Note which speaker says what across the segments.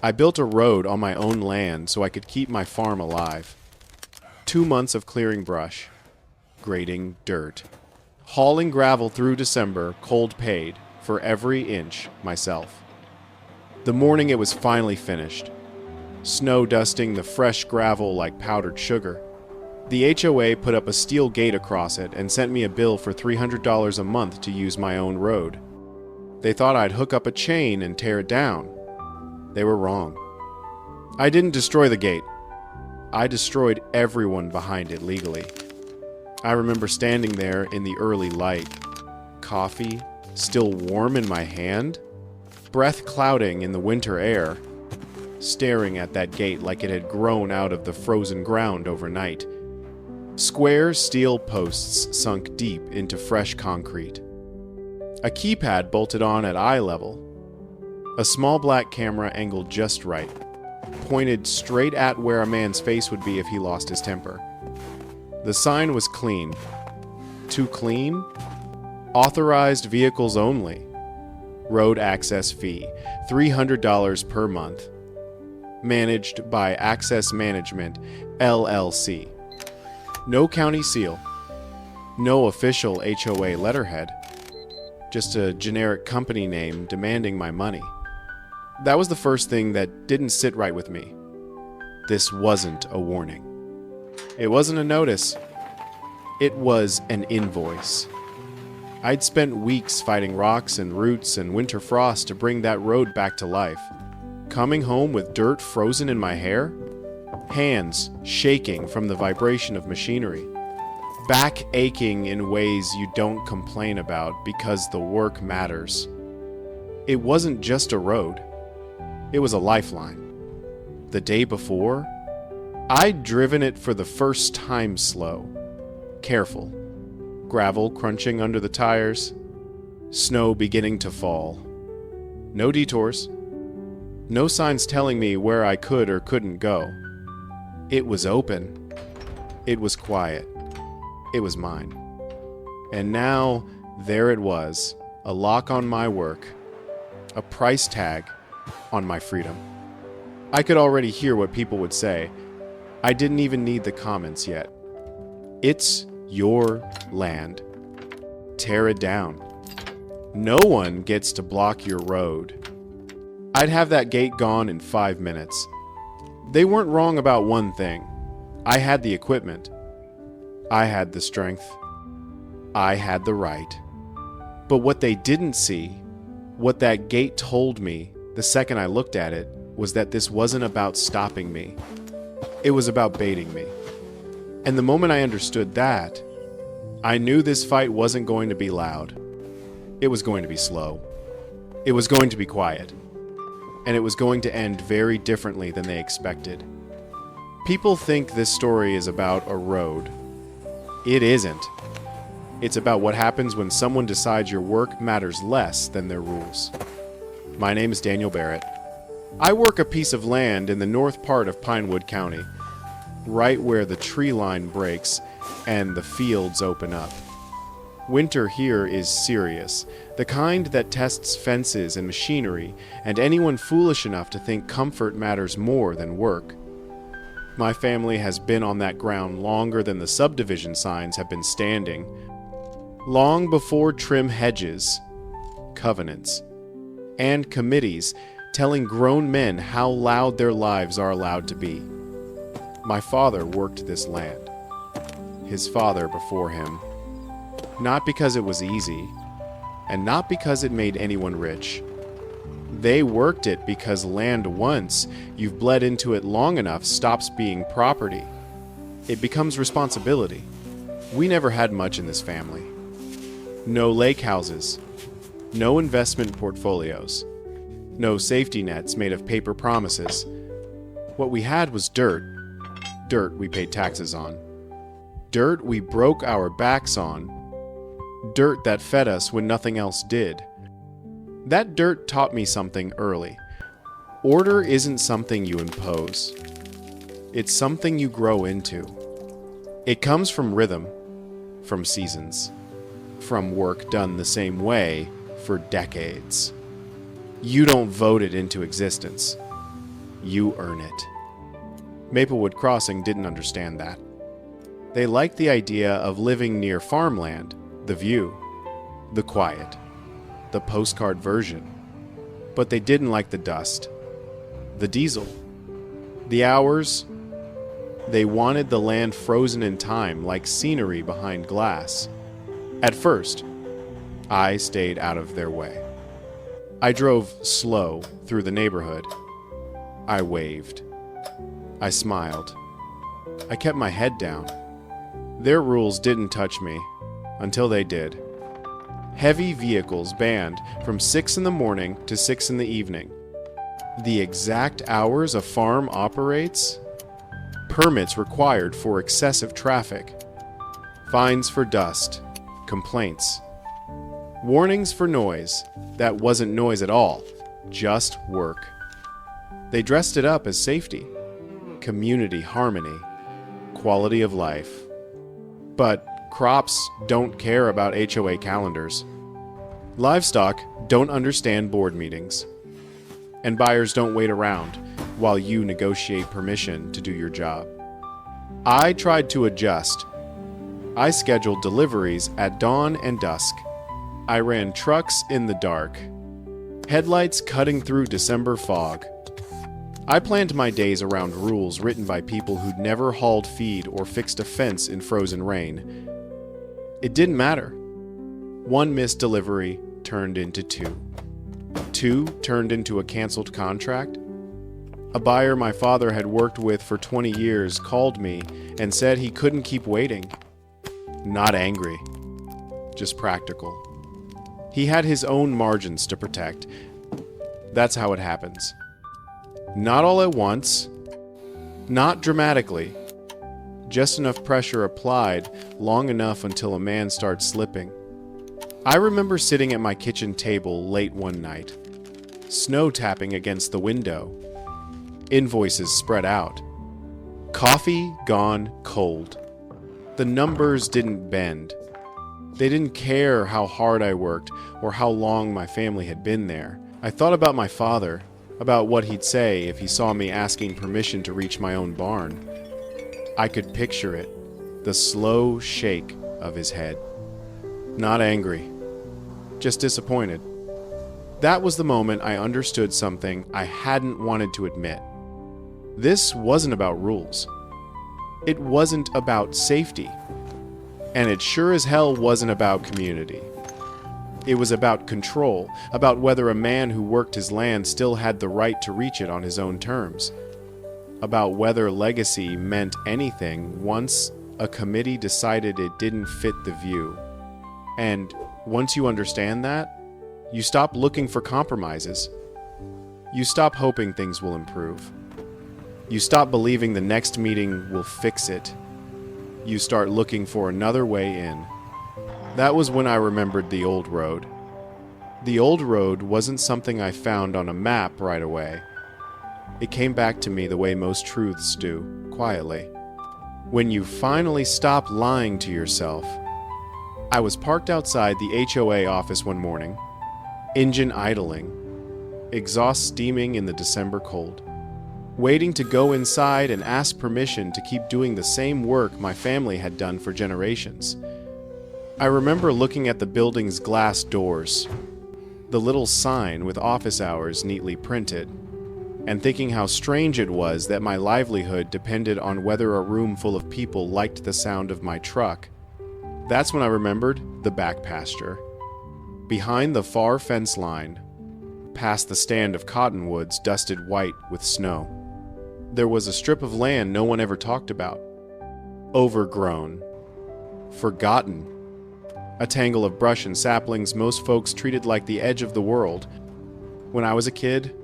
Speaker 1: I built a road on my own land so I could keep my farm alive. 2 months of clearing brush, grading dirt, hauling gravel through December, cold paid, for every inch myself. The morning it was finally finished, snow dusting the fresh gravel like powdered sugar. The HOA put up a steel gate across it and sent me a bill for $300 a month to use my own road. They thought I'd hook up a chain and tear it down. They were wrong. I didn't destroy the gate. I destroyed everyone behind it legally. I remember standing there in the early light, coffee still warm in my hand, breath clouding in the winter air, staring at that gate like it had grown out of the frozen ground overnight. Square steel posts sunk deep into fresh concrete. A keypad bolted on at eye level. A small black camera angled just right, pointed straight at where a man's face would be if he lost his temper. The sign was clean. Too clean? Authorized vehicles only. Road access fee, $300 per month. Managed by Access Management, LLC. No county seal. No official HOA letterhead. Just a generic company name demanding my money. That was the first thing that didn't sit right with me. This wasn't a warning. It wasn't a notice. It was an invoice. I'd spent weeks fighting rocks and roots and winter frost to bring that road back to life. Coming home with dirt frozen in my hair, hands shaking from the vibration of machinery, back aching in ways you don't complain about because the work matters. It wasn't just a road. It was a lifeline. The day before, I'd driven it for the first time slow, careful, gravel crunching under the tires, snow beginning to fall. No detours, no signs telling me where I could or couldn't go. It was open. It was quiet. It was mine. And now, there it was, a lock on my work, a price tag on my freedom. I could already hear what people would say. I didn't even need the comments yet. It's your land. Tear it down. No one gets to block your road. I'd have that gate gone in 5 minutes. They weren't wrong about one thing. I had the equipment. I had the strength. I had the right. But what they didn't see, what that gate told me the second I looked at it, was that this wasn't about stopping me. It was about baiting me. And the moment I understood that, I knew this fight wasn't going to be loud. It was going to be slow. It was going to be quiet. And it was going to end very differently than they expected. People think this story is about a road. It isn't. It's about what happens when someone decides your work matters less than their rules. My name is Daniel Barrett. I work a piece of land in the north part of Pinewood County, right where the tree line breaks and the fields open up. Winter here is serious, the kind that tests fences and machinery and anyone foolish enough to think comfort matters more than work. My family has been on that ground longer than the subdivision signs have been standing, long before trim hedges, covenants, and committees telling grown men how loud their lives are allowed to be. My father worked this land. His father before him. Not because it was easy, and not because it made anyone rich. They worked it because land once you've bled into it long enough stops being property. It becomes responsibility. We never had much in this family. No lake houses. No investment portfolios. No safety nets made of paper promises. What we had was dirt. Dirt we paid taxes on. Dirt we broke our backs on. Dirt that fed us when nothing else did. That dirt taught me something early. Order isn't something you impose. It's something you grow into. It comes from rhythm, from seasons, from work done the same way for decades. You don't vote it into existence. you earn it. Maplewood Crossing didn't understand that. They liked the idea of living near farmland, the view, the quiet, the postcard version. But they didn't like the dust, the diesel, the hours. They wanted the land frozen in time like scenery behind glass. At first, I stayed out of their way. I drove slow through the neighborhood. I waved. I smiled. I kept my head down. Their rules didn't touch me until they did. Heavy vehicles banned from 6 in the morning to 6 in the evening. The exact hours a farm operates? Permits required for excessive traffic. Fines for dust. Complaints. Warnings for noise that wasn't noise at all, just work. They dressed it up as safety, community harmony, quality of life. But crops don't care about HOA calendars. Livestock don't understand board meetings. And buyers don't wait around while you negotiate permission to do your job. I tried to adjust. I scheduled deliveries at dawn and dusk. I ran trucks in the dark, headlights cutting through December fog. I planned my days around rules written by people who'd never hauled feed or fixed a fence in frozen rain. It didn't matter. One missed delivery turned into 2. 2 turned into a canceled contract. A buyer my father had worked with for 20 years called me and said he couldn't keep waiting. Not angry, just practical. He had his own margins to protect. That's how it happens. Not all at once, not dramatically, just enough pressure applied long enough until a man starts slipping. I remember sitting at my kitchen table late one night, snow tapping against the window, invoices spread out, coffee gone cold. The numbers didn't bend. They didn't care how hard I worked or how long my family had been there. I thought about my father, about what he'd say if he saw me asking permission to reach my own barn. I could picture it, the slow shake of his head. Not angry, just disappointed. That was the moment I understood something I hadn't wanted to admit. This wasn't about rules. It wasn't about safety. And it sure as hell wasn't about community. It was about control, about whether a man who worked his land still had the right to reach it on his own terms. About whether legacy meant anything once a committee decided it didn't fit the view. And once you understand that, you stop looking for compromises. You stop hoping things will improve. You stop believing the next meeting will fix it. You start looking for another way in. That was when I remembered the old road. The old road wasn't something I found on a map right away. It came back to me the way most truths do, quietly. When you finally stop lying to yourself. I was parked outside the HOA office one morning, engine idling, exhaust steaming in the December cold, waiting to go inside and ask permission to keep doing the same work my family had done for generations. I remember looking at the building's glass doors, the little sign with office hours neatly printed, and thinking how strange it was that my livelihood depended on whether a room full of people liked the sound of my truck. That's when I remembered the back pasture. Behind the far fence line, past the stand of cottonwoods dusted white with snow, there was a strip of land no one ever talked about. Overgrown. Forgotten. A tangle of brush and saplings most folks treated like the edge of the world. When I was a kid,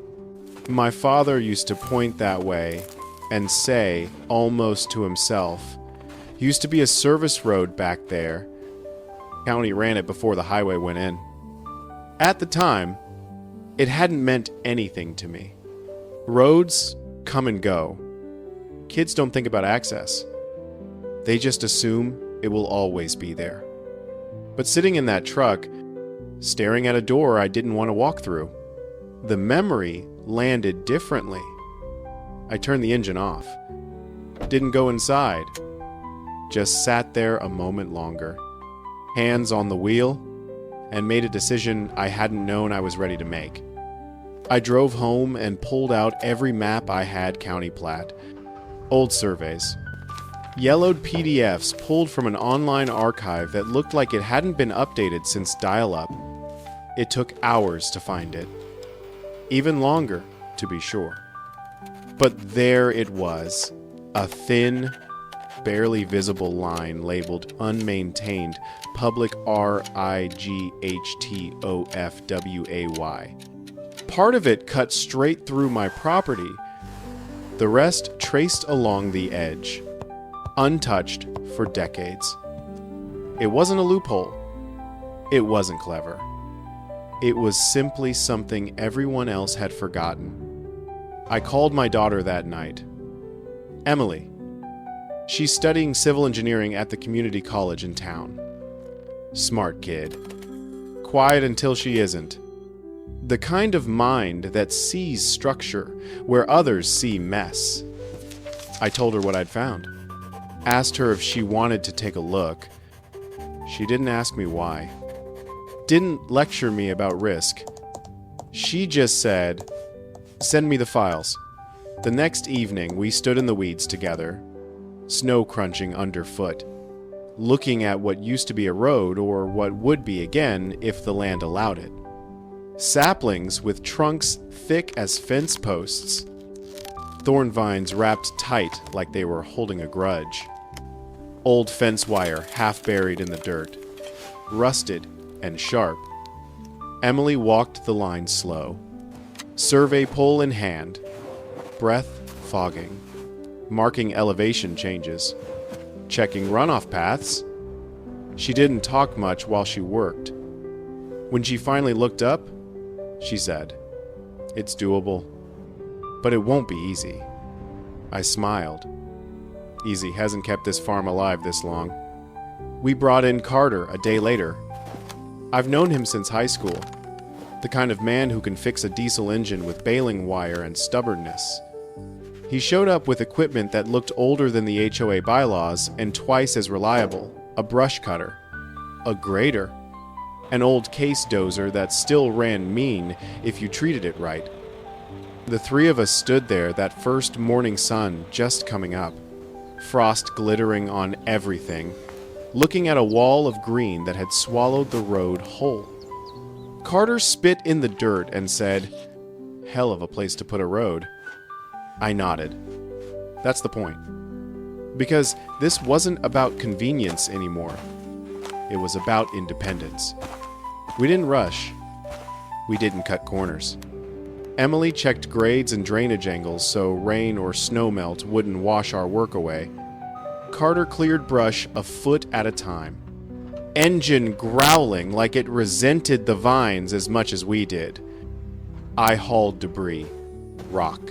Speaker 1: my father used to point that way and say, almost to himself, "Used to be a service road back there. County ran it before the highway went in." At the time, it hadn't meant anything to me. Roads come and go. Kids don't think about access. They just assume it will always be there. But sitting in that truck, staring at a door I didn't want to walk through, the memory landed differently. I turned the engine off. Didn't go inside. Just sat there a moment longer, hands on the wheel, and made a decision I hadn't known I was ready to make. I drove home and pulled out every map I had county plat, old surveys, yellowed PDFs pulled from an online archive that looked like it hadn't been updated since dial-up. It took hours to find it. Even longer, to be sure. But there it was, a thin, barely visible line labeled unmaintained public RIGHTOFWAY. Part of it cut straight through my property, the rest traced along the edge, untouched for decades. It wasn't a loophole. It wasn't clever. It was simply something everyone else had forgotten. I called my daughter that night. Emily. She's studying civil engineering at the community college in town. Smart kid. Quiet until she isn't. The kind of mind that sees structure where others see mess. I told her what I'd found. Asked her if she wanted to take a look. She didn't ask me why. Didn't lecture me about risk. She just said, "Send me the files." The next evening, we stood in the weeds together, snow crunching underfoot, looking at what used to be a road or what would be again if the land allowed it. Saplings with trunks thick as fence posts. Thorn vines wrapped tight like they were holding a grudge. Old fence wire half buried in the dirt. Rusted and sharp. Emily walked the line slow. Survey pole in hand. Breath fogging. Marking elevation changes. Checking runoff paths. She didn't talk much while she worked. When she finally looked up, she said, "It's doable, but it won't be easy." I smiled. Easy hasn't kept this farm alive this long. We brought in Carter a day later. I've known him since high school. The kind of man who can fix a diesel engine with baling wire and stubbornness. He showed up with equipment that looked older than the HOA bylaws and twice as reliable. A brush cutter. A grader. An old case dozer that still ran mean if you treated it right. The three of us stood there that first morning sun just coming up, frost glittering on everything, looking at a wall of green that had swallowed the road whole. Carter spit in the dirt and said, "Hell of a place to put a road." I nodded. That's the point. Because this wasn't about convenience anymore. It was about independence. We didn't rush. We didn't cut corners. Emily checked grades and drainage angles so rain or snow melt wouldn't wash our work away. Carter cleared brush a foot at a time. Engine growling like it resented the vines as much as we did. I hauled debris, rock,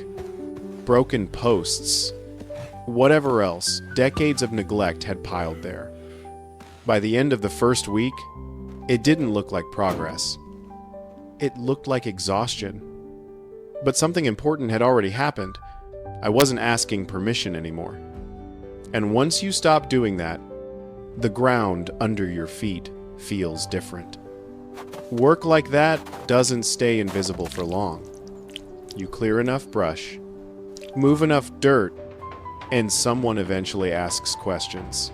Speaker 1: broken posts, whatever else decades of neglect had piled there. By the end of the first week, it didn't look like progress. It looked like exhaustion. But something important had already happened. I wasn't asking permission anymore. And once you stop doing that, the ground under your feet feels different. Work like that doesn't stay invisible for long. You clear enough brush, move enough dirt, and someone eventually asks questions.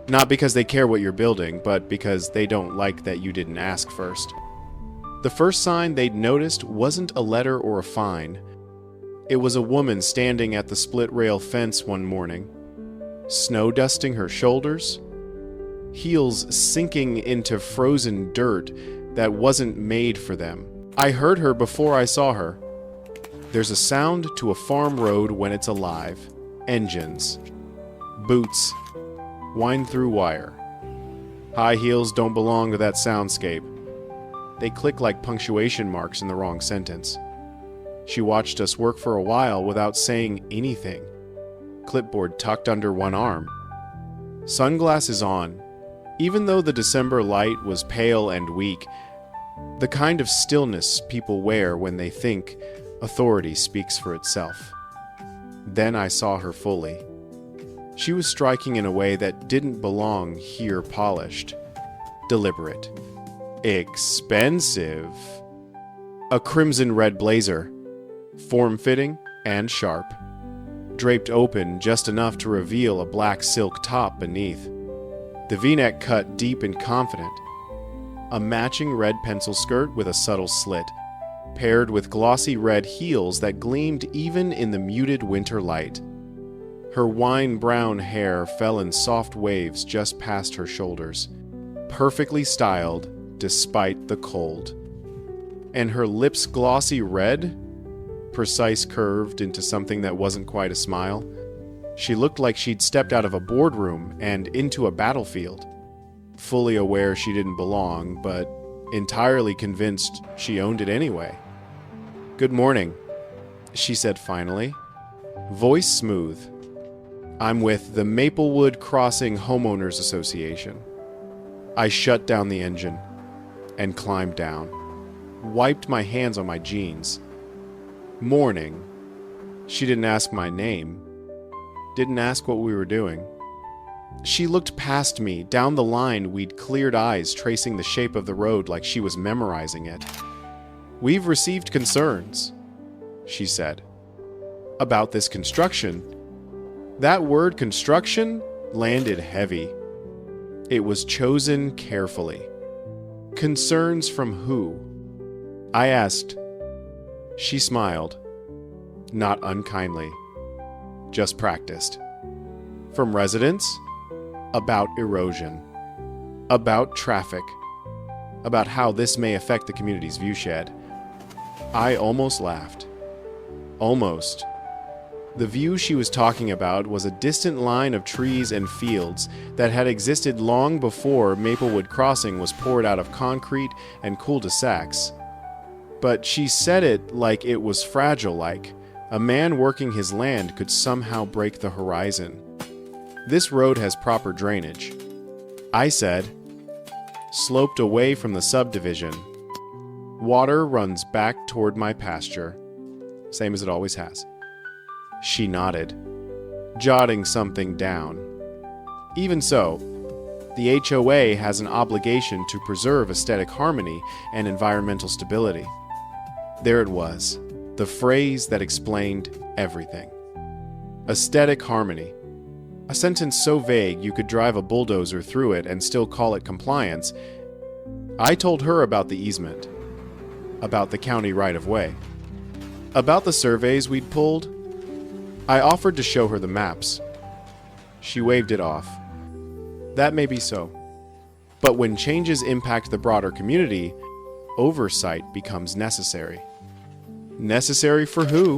Speaker 1: Not because they care what you're building, but because they don't like that you didn't ask first. The first sign they'd noticed wasn't a letter or a fine. It was a woman standing at the split-rail fence one morning, snow dusting her shoulders, heels sinking into frozen dirt that wasn't made for them. I heard her before I saw her. There's a sound to a farm road when it's alive. Engines. Boots. Wind through wire. High heels don't belong to that soundscape. They click like punctuation marks in the wrong sentence. She watched us work for a while without saying anything. Clipboard tucked under one arm. Sunglasses on. Even though the December light was pale and weak, the kind of stillness people wear when they think authority speaks for itself. Then I saw her fully. She was striking in a way that didn't belong here polished. Deliberate. Expensive. A crimson-red blazer. Form-fitting and sharp. Draped open just enough to reveal a black silk top beneath. The V-neck cut deep and confident. A matching red pencil skirt with a subtle slit, paired with glossy red heels that gleamed even in the muted winter light. Her wine-brown hair fell in soft waves just past her shoulders, perfectly styled despite the cold. And her lips glossy red, precise curved into something that wasn't quite a smile. She looked like she'd stepped out of a boardroom and into a battlefield, fully aware she didn't belong, but entirely convinced she owned it anyway. "Good morning," she said finally, voice smooth. "I'm with the Maplewood Crossing Homeowners Association." I shut down the engine and climbed down, wiped my hands on my jeans. "Morning." She didn't ask my name, didn't ask what we were doing. She looked past me, down the line we'd cleared eyes tracing the shape of the road like she was memorizing it. "We've received concerns," she said, "about this construction." That word construction landed heavy. It was chosen carefully. Concerns from who? I asked. She smiled, not unkindly, just practiced. From residents? About erosion. About traffic. About how this may affect the community's viewshed. I almost laughed. Almost. The view she was talking about was a distant line of trees and fields that had existed long before Maplewood Crossing was poured out of concrete and cul-de-sacs. But she said it like it was fragile, like a man working his land could somehow break the horizon. "This road has proper drainage," I said, "sloped away from the subdivision. Water runs back toward my pasture, same as it always has." She nodded, jotting something down. "Even so, the HOA has an obligation to preserve aesthetic harmony and environmental stability." There it was, the phrase that explained everything. Aesthetic harmony. A sentence so vague you could drive a bulldozer through it and still call it compliance. I told her about the easement, about the county right-of-way, about the surveys we'd pulled. I offered to show her the maps. She waved it off. That may be so. But when changes impact the broader community, oversight becomes necessary. Necessary for who?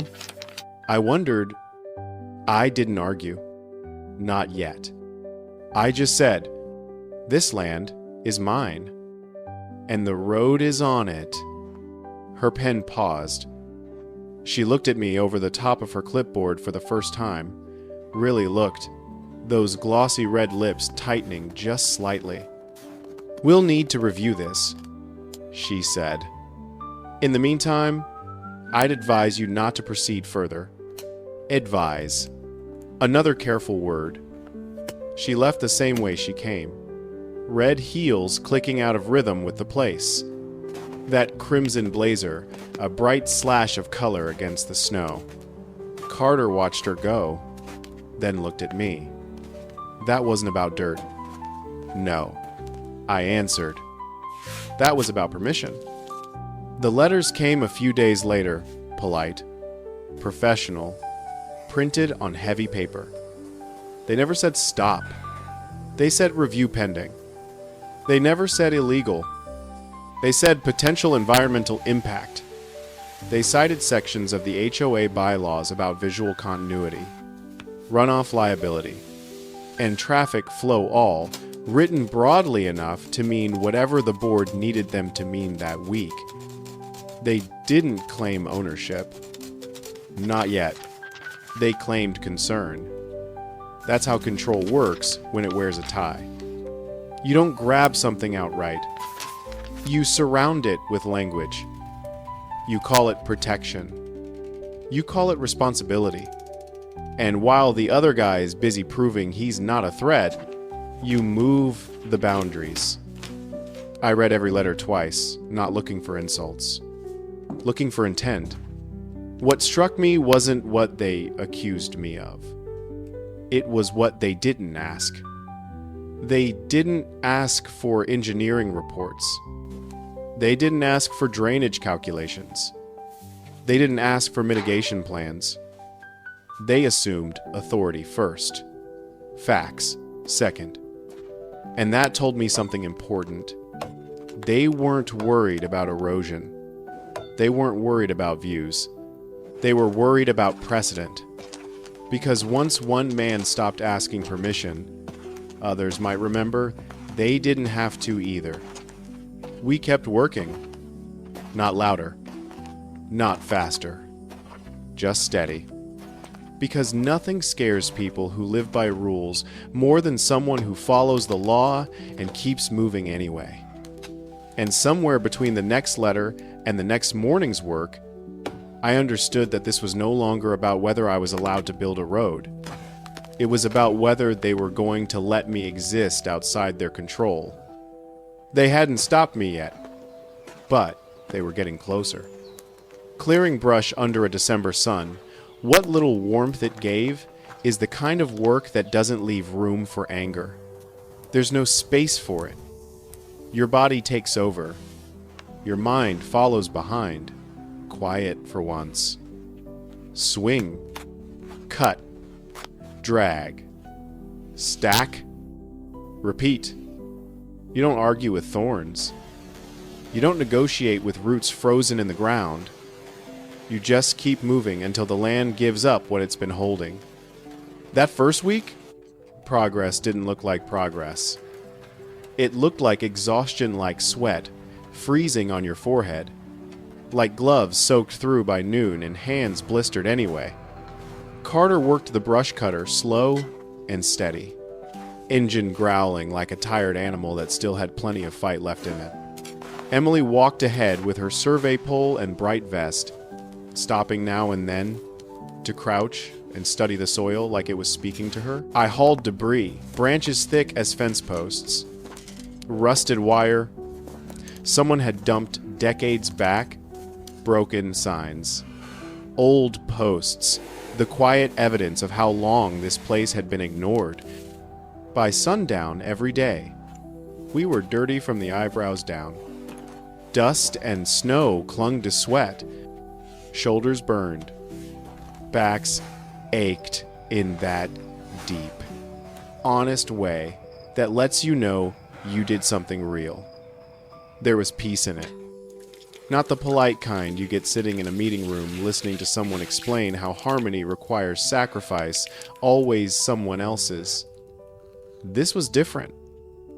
Speaker 1: I wondered. I didn't argue. Not yet. I just said, "This land is mine, and the road is on it." Her pen paused. She looked at me over the top of her clipboard for the first time. Really looked, those glossy red lips tightening just slightly. "We'll need to review this," she said. "In the meantime, I'd advise you not to proceed further." Advise. Another careful word. She left the same way she came. Red heels clicking out of rhythm with the place. That crimson blazer, a bright slash of color against the snow. Carter watched her go, then looked at me. That wasn't about dirt. No, I answered. That was about permission. The letters came a few days later, polite, professional, printed on heavy paper. They never said stop. They said review pending. They never said illegal. They said potential environmental impact. They cited sections of the HOA bylaws about visual continuity, runoff liability, and traffic flow all, written broadly enough to mean whatever the board needed them to mean that week. They didn't claim ownership. Not yet. They claimed concern. That's how control works when it wears a tie. You don't grab something outright. You surround it with language. You call it protection. You call it responsibility. And while the other guy is busy proving he's not a threat, you move the boundaries. I read every letter twice, not looking for insults, looking for intent. What struck me wasn't what they accused me of. It was what they didn't ask. They didn't ask for engineering reports. They didn't ask for drainage calculations. They didn't ask for mitigation plans. They assumed authority first, facts second. And that told me something important. They weren't worried about erosion. They weren't worried about views. They were worried about precedent. Because once one man stopped asking permission, others might remember they didn't have to either. We kept working. Not louder. Not faster. Just steady. Because nothing scares people who live by rules more than someone who follows the law and keeps moving anyway. And somewhere between the next letter and the next morning's work, I understood that this was no longer about whether I was allowed to build a road. It was about whether they were going to let me exist outside their control. They hadn't stopped me yet, but they were getting closer. Clearing brush under a December sun, what little warmth it gave is the kind of work that doesn't leave room for anger. There's no space for it. Your body takes over. Your mind follows behind. Quiet for once. Swing. Cut. Drag. Stack. Repeat. You don't argue with thorns. You don't negotiate with roots frozen in the ground. You just keep moving until the land gives up what it's been holding. That first week, progress didn't look like progress. It looked like exhaustion, like sweat, freezing on your forehead, like gloves soaked through by noon and hands blistered anyway. Carter worked the brush cutter slow and steady, engine growling like a tired animal that still had plenty of fight left in it. Emily walked ahead with her survey pole and bright vest, stopping now and then to crouch and study the soil like it was speaking to her. I hauled debris, branches thick as fence posts, rusted wire. Someone had dumped decades back, broken signs, old posts, the quiet evidence of how long this place had been ignored. By sundown every day, we were dirty from the eyebrows down. Dust and snow clung to sweat. Shoulders burned. Backs ached in that deep, honest way that lets you know you did something real. There was peace in it. Not the polite kind you get sitting in a meeting room listening to someone explain how harmony requires sacrifice, always someone else's. This was different.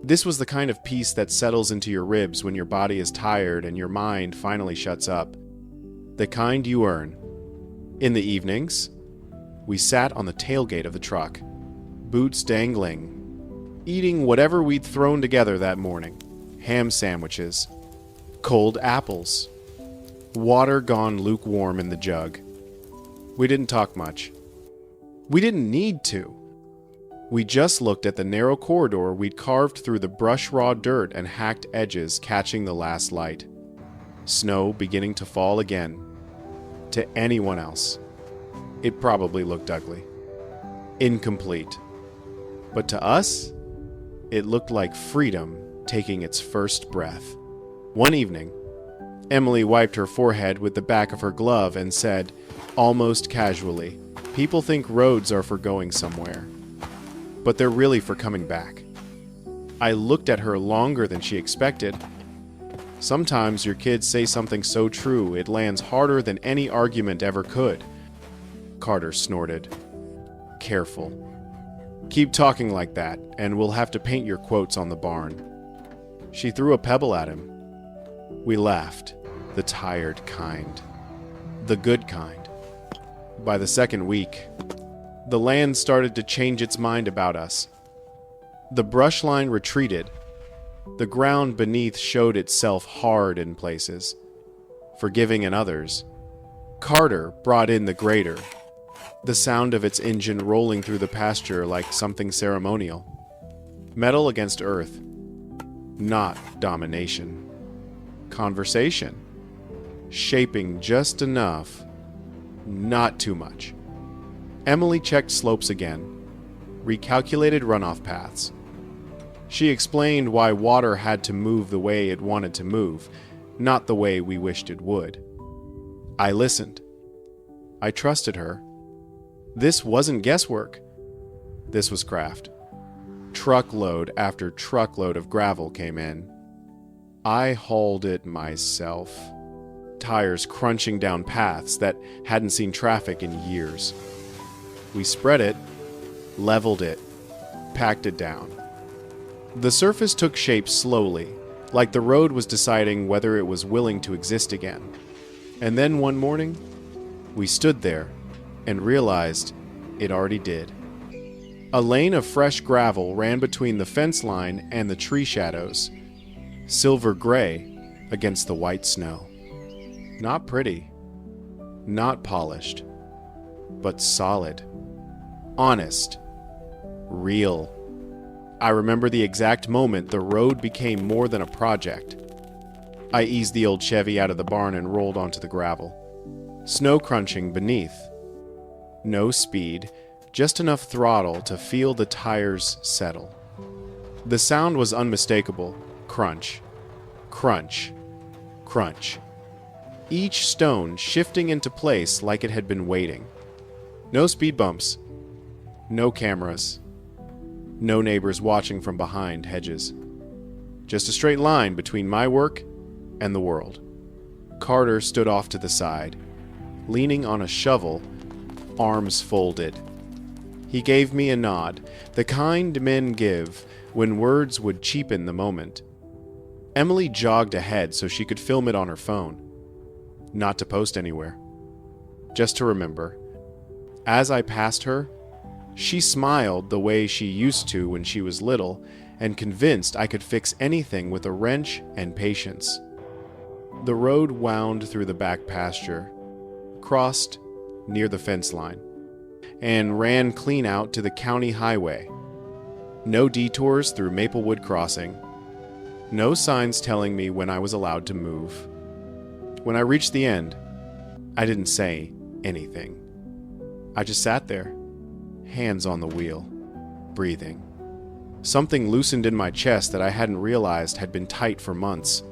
Speaker 1: This was the kind of peace that settles into your ribs when your body is tired and your mind finally shuts up. The kind you earn. In the evenings, we sat on the tailgate of the truck, boots dangling, eating whatever we'd thrown together that morning. Ham sandwiches, cold apples, water gone lukewarm in the jug. We didn't talk much. We didn't need to. We just looked at the narrow corridor we'd carved through the brush-raw dirt and hacked edges catching the last light. Snow beginning to fall again. To anyone else, it probably looked ugly. Incomplete. But to us, it looked like freedom taking its first breath. One evening, Emily wiped her forehead with the back of her glove and said, almost casually, "People think roads are for going somewhere, but they're really for coming back." I looked at her longer than she expected. Sometimes your kids say something so true it lands harder than any argument ever could. Carter snorted. Careful. Keep talking like that, and we'll have to paint your quotes on the barn. She threw a pebble at him. We laughed, the tired kind. The good kind. By the second week, the land started to change its mind about us. The brush line retreated. The ground beneath showed itself hard in places, forgiving in others. Carter brought in the grader. the sound of its engine rolling through the pasture like something ceremonial. Metal against earth, not domination. Conversation, shaping just enough, not too much. Emily checked slopes again, recalculated runoff paths. She explained why water had to move the way it wanted to move, not the way we wished it would. I listened. I trusted her. This wasn't guesswork. This was craft. Truckload after truckload of gravel came in. I hauled it myself. Tires crunching down paths that hadn't seen traffic in years. We spread it, leveled it, packed it down. The surface took shape slowly, like the road was deciding whether it was willing to exist again. And then one morning, we stood there and realized it already did. A lane of fresh gravel ran between the fence line and the tree shadows, silver gray against the white snow. Not pretty, not polished, but solid, honest, real. I remember the exact moment the road became more than a project. I eased the old Chevy out of the barn and rolled onto the gravel. Snow crunching beneath. No speed, just enough throttle to feel the tires settle. The sound was unmistakable. Crunch, crunch, crunch. Each stone shifting into place like it had been waiting. No speed bumps. No cameras. No neighbors watching from behind hedges. Just a straight line between my work and the world. Carter stood off to the side, leaning on a shovel, arms folded. He gave me a nod, the kind men give when words would cheapen the moment. Emily jogged ahead so she could film it on her phone. Not to post anywhere. Just to remember. As I passed her, she smiled the way she used to when she was little and convinced I could fix anything with a wrench and patience. The road wound through the back pasture, crossed near the fence line, and ran clean out to the county highway. No detours through Maplewood Crossing. No signs telling me when I was allowed to move. When I reached the end, I didn't say anything. I just sat there, hands on the wheel, breathing. Something loosened in my chest that I hadn't realized had been tight for months.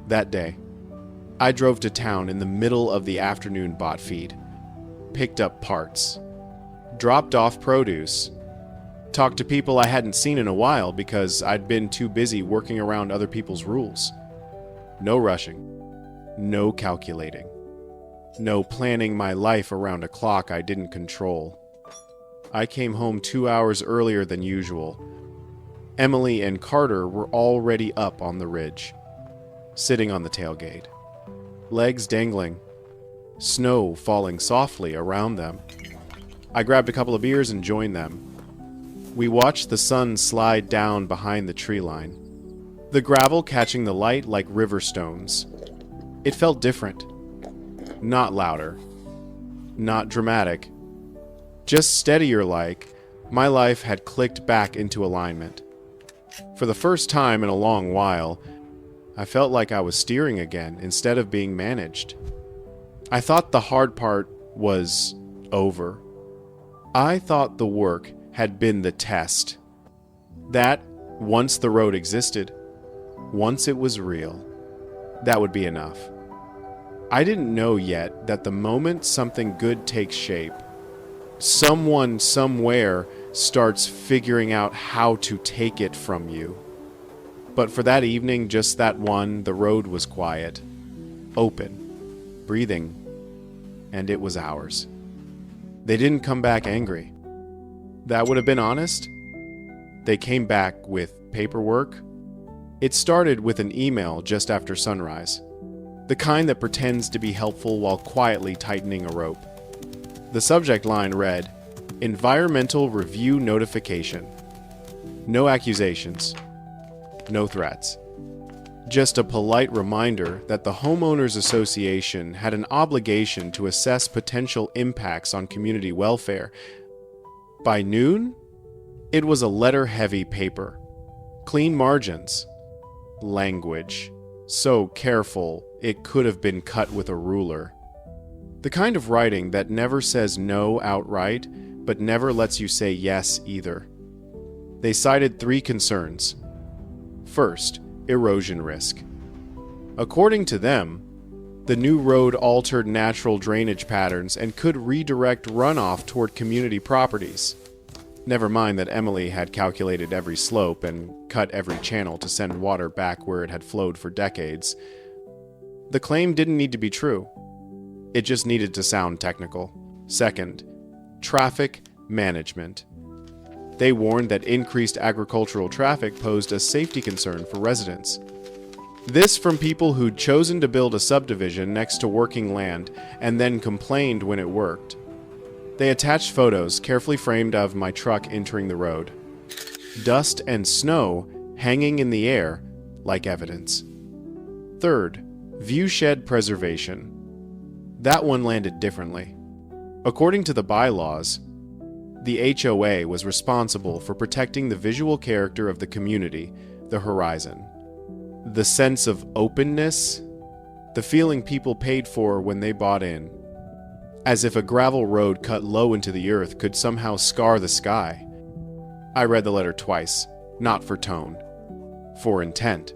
Speaker 1: That day, I drove to town in the middle of the afternoon bot feed, picked up parts, dropped off produce, talked to people I hadn't seen in a while because I'd been too busy working around other people's rules. No rushing, no calculating, no planning my life around a clock I didn't control. I came home 2 hours earlier than usual. Emily and Carter were already up on the ridge, sitting on the tailgate, legs dangling, snow falling softly around them. I grabbed a couple of beers and joined them. We watched the sun slide down behind the tree line, the gravel catching the light like river stones. It felt different. Not louder, not dramatic, just steadier like my life had clicked back into alignment. For the first time in a long while, I felt like I was steering again instead of being managed. I thought the hard part was over. I thought the work had been the test. That, once the road existed, once it was real, that would be enough. I didn't know yet that the moment something good takes shape, someone somewhere starts figuring out how to take it from you. But for that evening, just that one, the road was quiet, open, breathing, and it was ours. They didn't come back angry. That would have been honest. They came back with paperwork. It started with an email just after sunrise, the kind that pretends to be helpful while quietly tightening a rope. The subject line read, "Environmental Review Notification. No accusations. No threats. Just a polite reminder that the Homeowners Association had an obligation to assess potential impacts on community welfare. By noon, it was a letter-heavy paper. Clean margins. Language. So careful, it could have been cut with a ruler. The kind of writing that never says no outright, but never lets you say yes either. They cited 3 concerns. First, erosion risk. According to them, the new road altered natural drainage patterns and could redirect runoff toward community properties. Never mind that Emily had calculated every slope and cut every channel to send water back where it had flowed for decades. The claim didn't need to be true. It just needed to sound technical. Second, traffic management. They warned that increased agricultural traffic posed a safety concern for residents. This from people who'd chosen to build a subdivision next to working land and then complained when it worked. They attached photos carefully framed of my truck entering the road. Dust and snow hanging in the air like evidence. Third, viewshed preservation. That one landed differently. According to the bylaws, the HOA was responsible for protecting the visual character of the community, the horizon. The sense of openness, the feeling people paid for when they bought in. As if a gravel road cut low into the earth could somehow scar the sky. I read the letter twice, not for tone, for intent.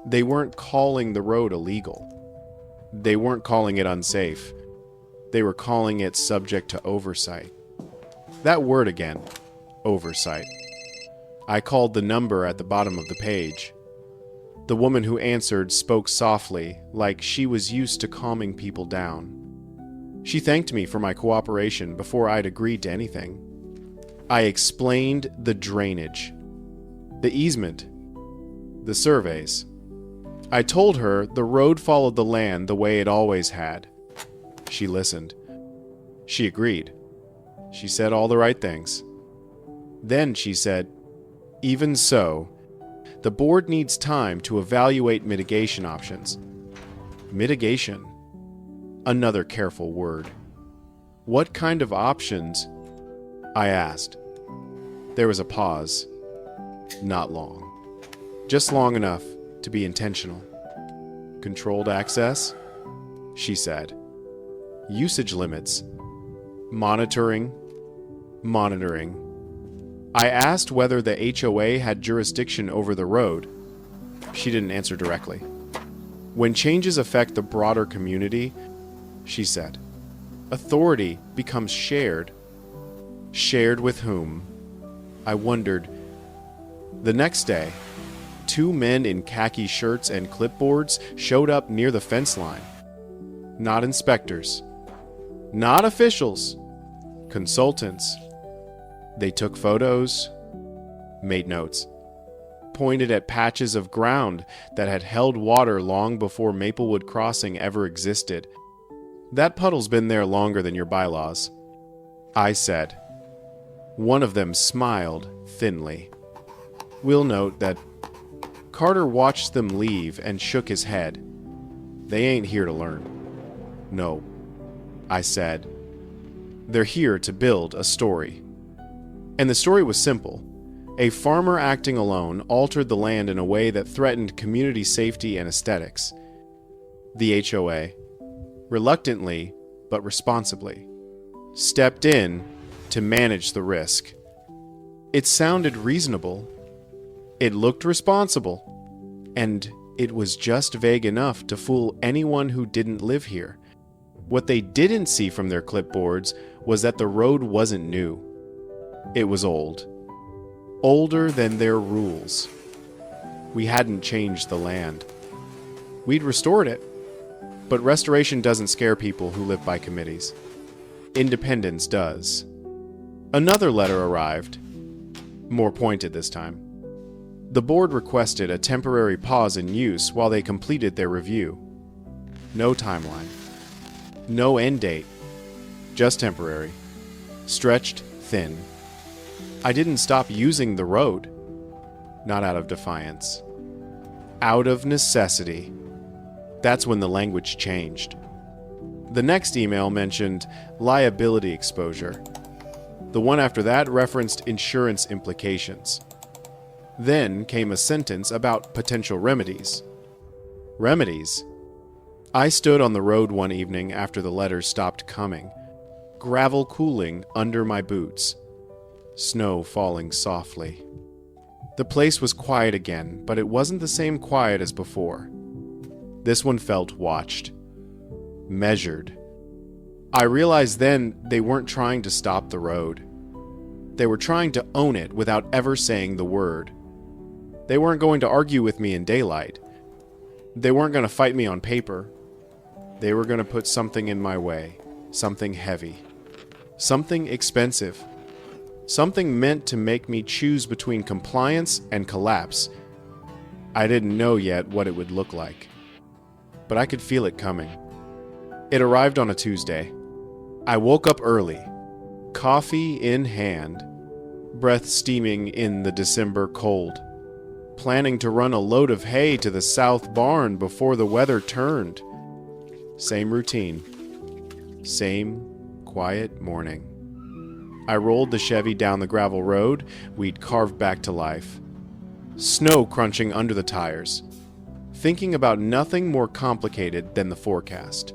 Speaker 1: They weren't calling the road illegal. They weren't calling it unsafe. They were calling it subject to oversight. That word again, oversight. I called the number at the bottom of the page. The woman who answered spoke softly, like she was used to calming people down. She thanked me for my cooperation before I'd agreed to anything. I explained the drainage, the easement, the surveys. I told her the road followed the land the way it always had. She listened. She agreed. She said all the right things. Then she said, "Even so, the board needs time to evaluate mitigation options." Mitigation. Another careful word. What kind of options? I asked. There was a pause. Not long. Just long enough to be intentional. Controlled access? She said. Usage limits. Monitoring. I asked whether the HOA had jurisdiction over the road. She didn't answer directly. When changes affect the broader community, she said, authority becomes shared. Shared with whom? I wondered. The next day, 2 men in khaki shirts and clipboards showed up near the fence line. Not inspectors. Not officials. Consultants. They took photos, made notes, pointed at patches of ground that had held water long before Maplewood Crossing ever existed. That puddle's been there longer than your bylaws, I said. One of them smiled thinly. We'll note that Carter watched them leave and shook his head. They ain't here to learn. No, I said. They're here to build a story. And the story was simple. A farmer acting alone altered the land in a way that threatened community safety and aesthetics. The HOA, reluctantly but responsibly, stepped in to manage the risk. It sounded reasonable. It looked responsible. And it was just vague enough to fool anyone who didn't live here. What they didn't see from their clipboards was that the road wasn't new. It was old. Older than their rules. We hadn't changed the land. We'd restored it. But restoration doesn't scare people who live by committees. Independence does. Another letter arrived. More pointed this time. The board requested a temporary pause in use while they completed their review. No timeline. No end date. Just temporary. Stretched thin. I didn't stop using the road. Not out of defiance. Out of necessity. That's when the language changed. The next email mentioned liability exposure. The one after that referenced insurance implications. Then came a sentence about potential remedies. Remedies? I stood on the road one evening after the letters stopped coming, gravel cooling under my boots, snow falling softly. The place was quiet again, but it wasn't the same quiet as before. This one felt watched, measured. I realized then they weren't trying to stop the road. They were trying to own it without ever saying the word. They weren't going to argue with me in daylight. They weren't going to fight me on paper. They were going to put something in my way, something heavy, something expensive, something meant to make me choose between compliance and collapse. I didn't know yet what it would look like, but I could feel it coming. It arrived on a Tuesday. I woke up early, coffee in hand, breath steaming in the December cold, planning to run a load of hay to the south barn before the weather turned. Same routine. Same quiet morning. I rolled the Chevy down the gravel road we'd carved back to life. Snow crunching under the tires. Thinking about nothing more complicated than the forecast.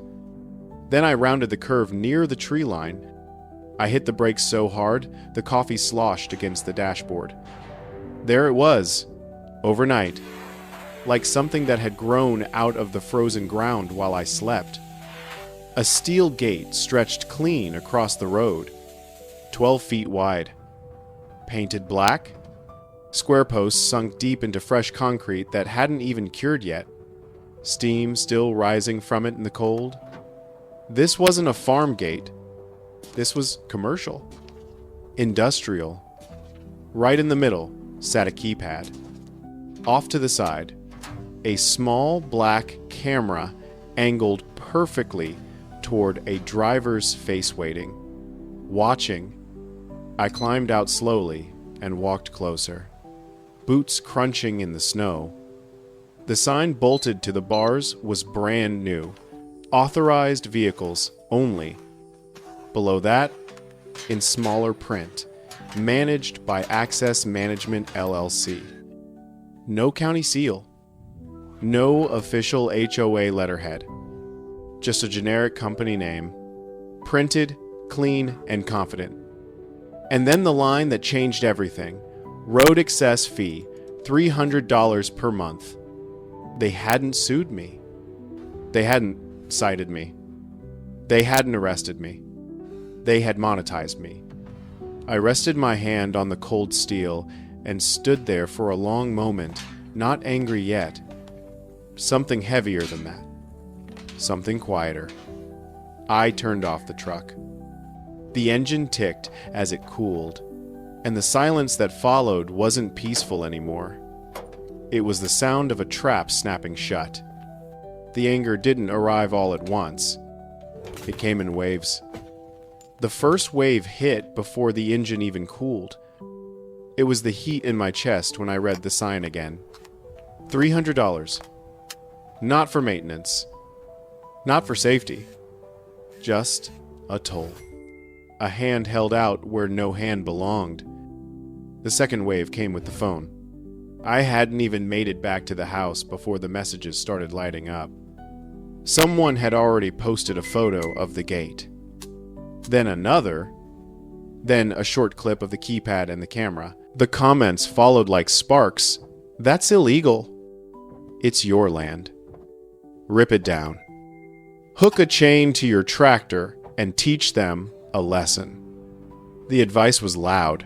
Speaker 1: Then I rounded the curve near the tree line. I hit the brakes so hard, the coffee sloshed against the dashboard. There it was, overnight, like something that had grown out of the frozen ground while I slept. A steel gate stretched clean across the road, 12 feet wide. Painted black, square posts sunk deep into fresh concrete that hadn't even cured yet, steam still rising from it in the cold. This wasn't a farm gate. This was commercial, industrial. Right in the middle sat a keypad. Off to the side, a small black camera angled perfectly toward a driver's face waiting. Watching, I climbed out slowly and walked closer, boots crunching in the snow. The sign bolted to the bars was brand new. Authorized vehicles only. Below that, in smaller print, managed by Access Management LLC. No county seal. No official HOA letterhead. Just a generic company name. Printed, clean, and confident. And then the line that changed everything. Road excess fee, $300 per month. They hadn't sued me. They hadn't cited me. They hadn't arrested me. They had monetized me. I rested my hand on the cold steel and stood there for a long moment, not angry yet. Something heavier than that. Something quieter. I turned off the truck. The engine ticked as it cooled, and the silence that followed wasn't peaceful anymore. It was the sound of a trap snapping shut. The anger didn't arrive all at once. It came in waves. The first wave hit before the engine even cooled. It was the heat in my chest when I read the sign again. $300. Not for maintenance. Not for safety. Just a toll. A hand held out where no hand belonged. The second wave came with the phone. I hadn't even made it back to the house before the messages started lighting up. Someone had already posted a photo of the gate. Then another. Then a short clip of the keypad and the camera. The comments followed like sparks. That's illegal. It's your land. Rip it down. Hook a chain to your tractor and teach them a lesson. The advice was loud,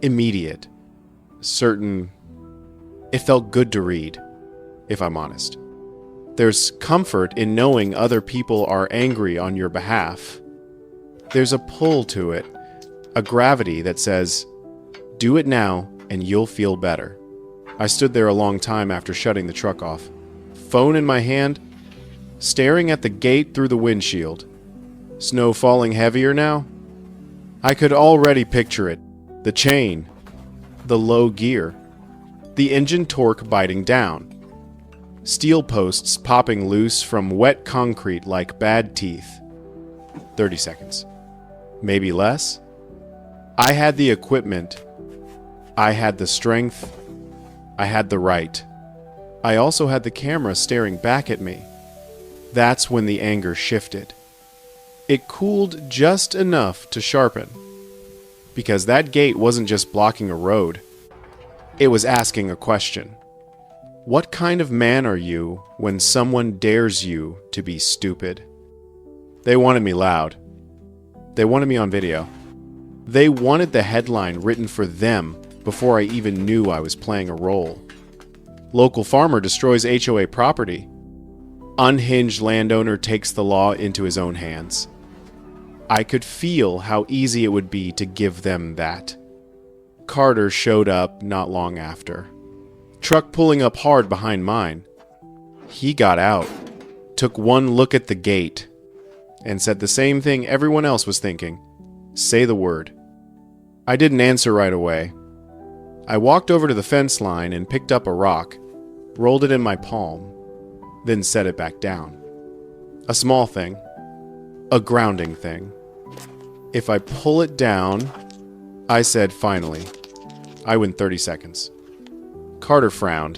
Speaker 1: immediate, certain. It felt good to read, if I'm honest. There's comfort in knowing other people are angry on your behalf. There's a pull to it, a gravity that says, do it now and you'll feel better. I stood there a long time after shutting the truck off, phone in my hand, staring at the gate through the windshield. Snow falling heavier now? I could already picture it. The chain, the low gear, the engine torque biting down. Steel posts popping loose from wet concrete like bad teeth. 30 seconds. Maybe less? I had the equipment. I had the strength. I had the right. I also had the camera staring back at me. That's when the anger shifted. It cooled just enough to sharpen. Because that gate wasn't just blocking a road. It was asking a question. What kind of man are you when someone dares you to be stupid? They wanted me loud. They wanted me on video. They wanted the headline written for them before I even knew I was playing a role. Local farmer destroys HOA property. Unhinged landowner takes the law into his own hands. I could feel how easy it would be to give them that. Carter showed up not long after. Truck pulling up hard behind mine. He got out, took one look at the gate, and said the same thing everyone else was thinking. Say the word. I didn't answer right away. I walked over to the fence line and picked up a rock, rolled it in my palm, then set it back down. A small thing. A grounding thing. If I pull it down, I said finally. I win 30 seconds. Carter frowned.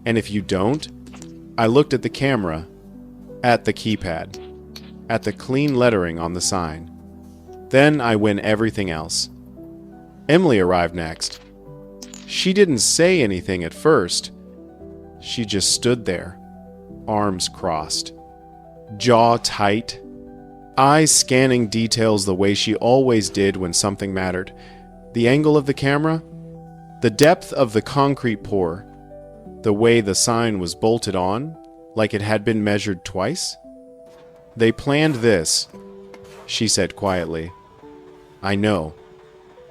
Speaker 1: And if you don't, I looked at the camera, at the keypad, at the clean lettering on the sign. Then I win everything else. Emily arrived next. She didn't say anything at first. She just stood there, arms crossed, jaw tight, eyes scanning details the way she always did when something mattered. The angle of the camera, the depth of the concrete pour, the way the sign was bolted on, like it had been measured twice. They planned this, she said quietly. I know.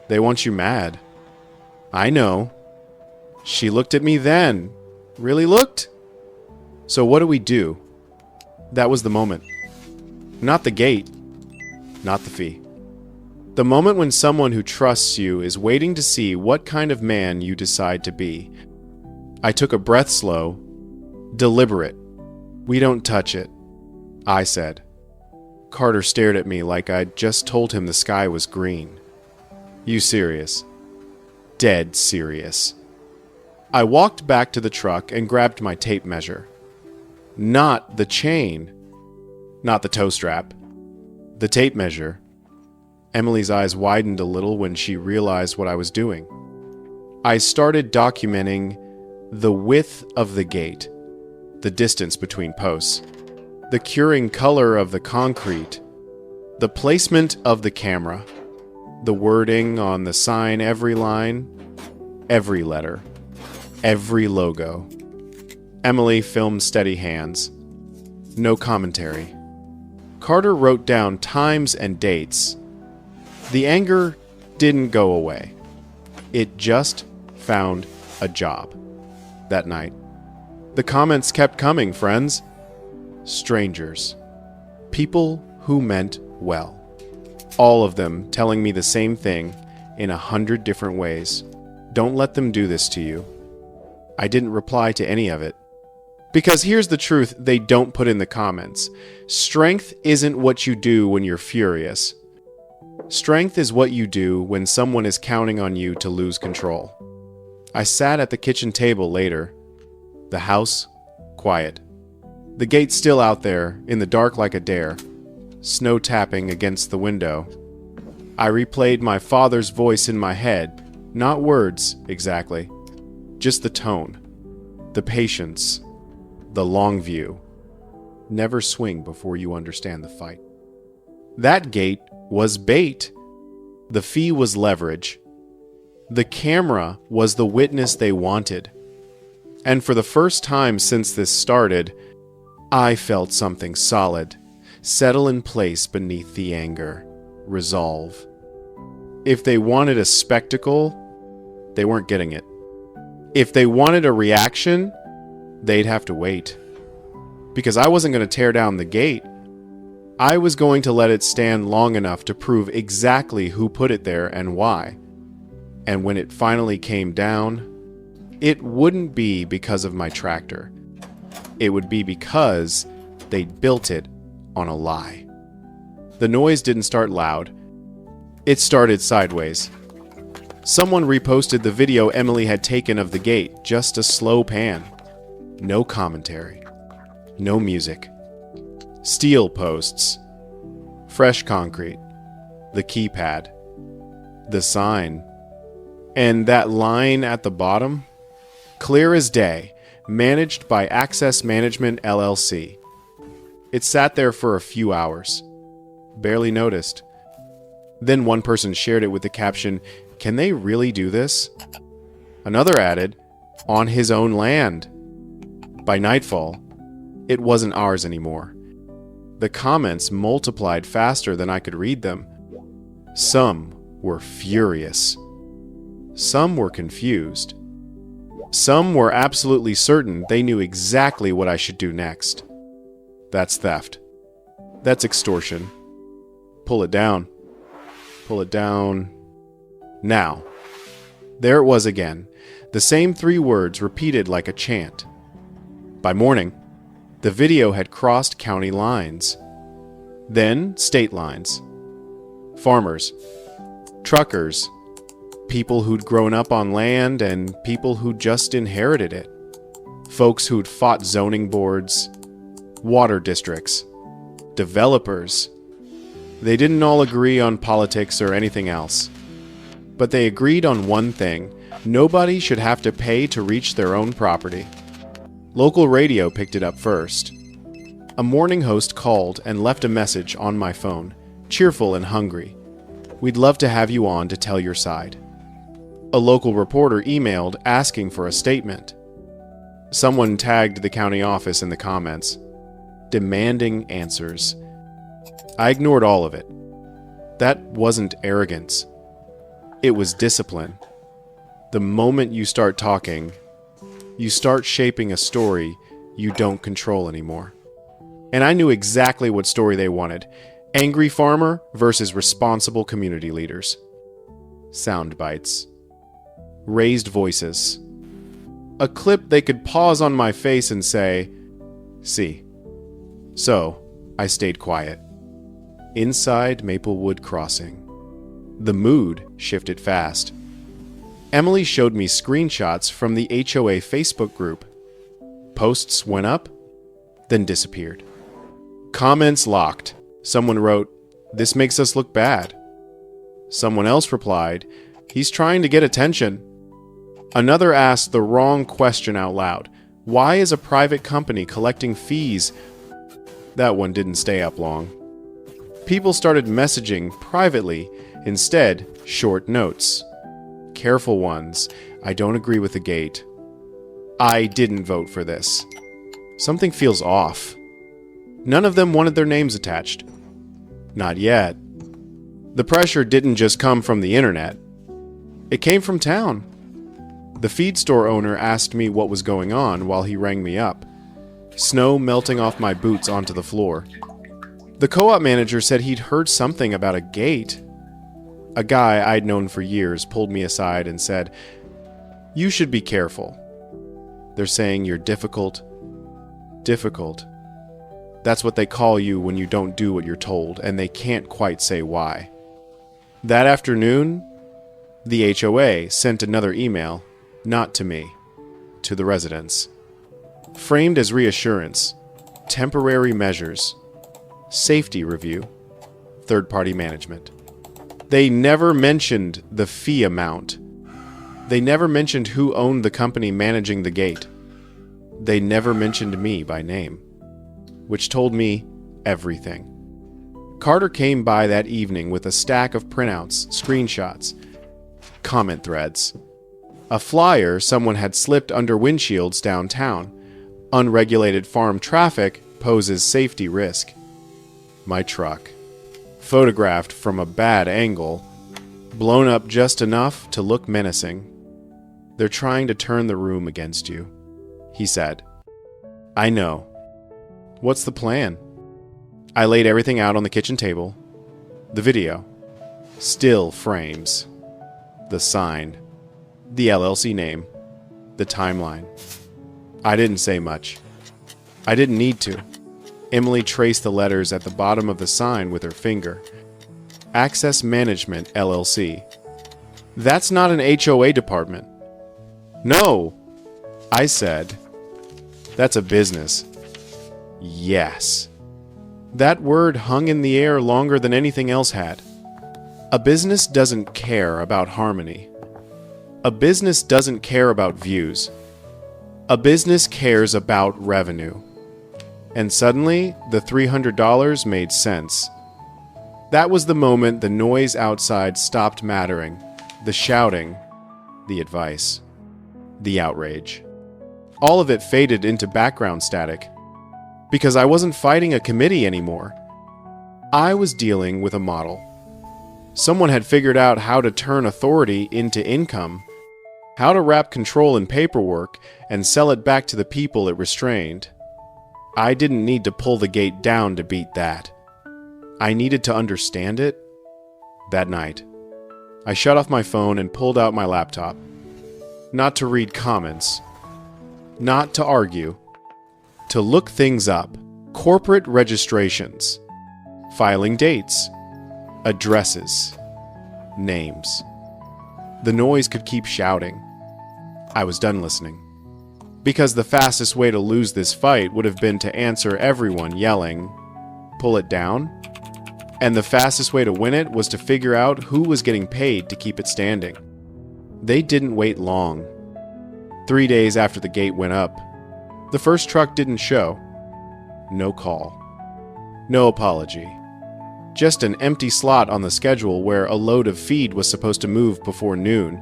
Speaker 1: They want you mad. I know. She looked at me then. Really looked? So what do we do? That was the moment. Not the gate. Not the fee. The moment when someone who trusts you is waiting to see what kind of man you decide to be. I took a breath slow. Deliberate. We don't touch it, I said. Carter stared at me like I'd just told him the sky was green. You serious? Dead serious. I walked back to the truck and grabbed my tape measure. Not the chain. Not the toe strap. The tape measure. Emily's eyes widened a little when she realized what I was doing. I started documenting the width of the gate, the distance between posts, the curing color of the concrete, the placement of the camera, the wording on the sign, every line, every letter, every logo. Emily filmed steady hands. No commentary. Carter wrote down times and dates. The anger didn't go away. It just found a job. That night. The comments kept coming, friends. Strangers. People who meant well. All of them telling me the same thing in 100 different ways. Don't let them do this to you. I didn't reply to any of it. Because here's the truth they don't put in the comments. Strength isn't what you do when you're furious. Strength is what you do when someone is counting on you to lose control. I sat at the kitchen table later. The house, quiet. The gate still out there, in the dark like a dare. Snow tapping against the window. I replayed my father's voice in my head. Not words, exactly. Just the tone. The patience. The long view. Never swing before you understand the fight. That gate was bait. The fee was leverage. The camera was the witness they wanted. And for the first time since this started, I felt something solid settle in place beneath the anger. Resolve. If they wanted a spectacle, they weren't getting it. If they wanted a reaction, they'd have to wait. Because I wasn't going to tear down the gate. I was going to let it stand long enough to prove exactly who put it there and why. And when it finally came down, it wouldn't be because of my tractor. it would be because they'd built it on a lie. The noise didn't start loud. It started sideways. Someone reposted the video Emily had taken of the gate, just a slow pan. No commentary. No music. Steel posts. Fresh concrete. The keypad. The sign. And that line at the bottom? Clear as day. Managed by Access Management LLC. It sat there for a few hours. Barely noticed. Then one person shared it with the caption, "Can they really do this?" Another added, "On his own land." By nightfall, it wasn't ours anymore. The comments multiplied faster than I could read them. Some were furious. Some were confused. Some were absolutely certain they knew exactly what I should do next. That's theft. That's extortion. Pull it down. Pull it down. Now. There it was again. The same 3 words repeated like a chant. By morning, the video had crossed county lines. Then state lines. Farmers. Truckers. People who'd grown up on land and people who'd just inherited it. Folks who'd fought zoning boards. Water districts. Developers. They didn't all agree on politics or anything else. But they agreed on one thing. Nobody should have to pay to reach their own property. Local radio picked it up first. A morning host called and left a message on my phone, cheerful and hungry. "We'd love to have you on to tell your side." A local reporter emailed asking for a statement. Someone tagged the county office in the comments, demanding answers. I ignored all of it. That wasn't arrogance. It was discipline. The moment you start talking, you start shaping a story you don't control anymore. And I knew exactly what story they wanted. Angry farmer versus responsible community leaders. Sound bites. Raised voices. A clip they could pause on my face and say, "See." So, I stayed quiet. Inside Maplewood Crossing. The mood shifted fast. Emily showed me screenshots from the HOA Facebook group. Posts went up, then disappeared. Comments locked. Someone wrote, "This makes us look bad." Someone else replied, "He's trying to get attention." Another asked the wrong question out loud. "Why is a private company collecting fees?" That one didn't stay up long. People started messaging privately, instead, short notes. Careful ones. "I don't agree with the gate." "I didn't vote for this." "Something feels off." None of them wanted their names attached. Not yet. The pressure didn't just come from the internet. It came from town. The feed store owner asked me what was going on while he rang me up. Snow melting off my boots onto the floor. The co-op manager said he'd heard something about a gate. A guy I'd known for years pulled me aside and said, "You should be careful. They're saying you're difficult. Difficult. That's what they call you when you don't do what you're told, and they can't quite say why." That afternoon, the HOA sent another email, not to me, to the residents. Framed as reassurance, temporary measures, safety review, third-party management. They never mentioned the fee amount. They never mentioned who owned the company managing the gate. They never mentioned me by name, which told me everything. Carter came by that evening with a stack of printouts, screenshots, comment threads. A flyer someone had slipped under windshields downtown. Unregulated farm traffic poses safety risk. My truck, photographed from a bad angle, blown up just enough to look menacing. "They're trying to turn the room against you," he said. "I know. What's the plan?" I laid everything out on the kitchen table. The video. Still frames. The sign. The LLC name. The timeline. I didn't say much. I didn't need to. Emily traced the letters at the bottom of the sign with her finger. Access Management, LLC. That's not an HOA department. No, I said. That's a business. Yes. That word hung in the air longer than anything else had. A business doesn't care about harmony. A business doesn't care about views. A business cares about revenue. And suddenly, the $300 made sense. That was the moment the noise outside stopped mattering. The shouting, the advice, the outrage. All of it faded into background static. Because I wasn't fighting a committee anymore. I was dealing with a model. Someone had figured out how to turn authority into income, how to wrap control in paperwork and sell it back to the people it restrained. I didn't need to pull the gate down to beat that. I needed to understand it. That night, I shut off my phone and pulled out my laptop. Not to read comments. Not to argue. To look things up. Corporate registrations. Filing dates. Addresses. Names. The noise could keep shouting. I was done listening. Because the fastest way to lose this fight would have been to answer everyone yelling, "Pull it down?" And the fastest way to win it was to figure out who was getting paid to keep it standing. They didn't wait long. 3 days after the gate went up, the first truck didn't show. No call. No apology. Just an empty slot on the schedule where a load of feed was supposed to move before noon.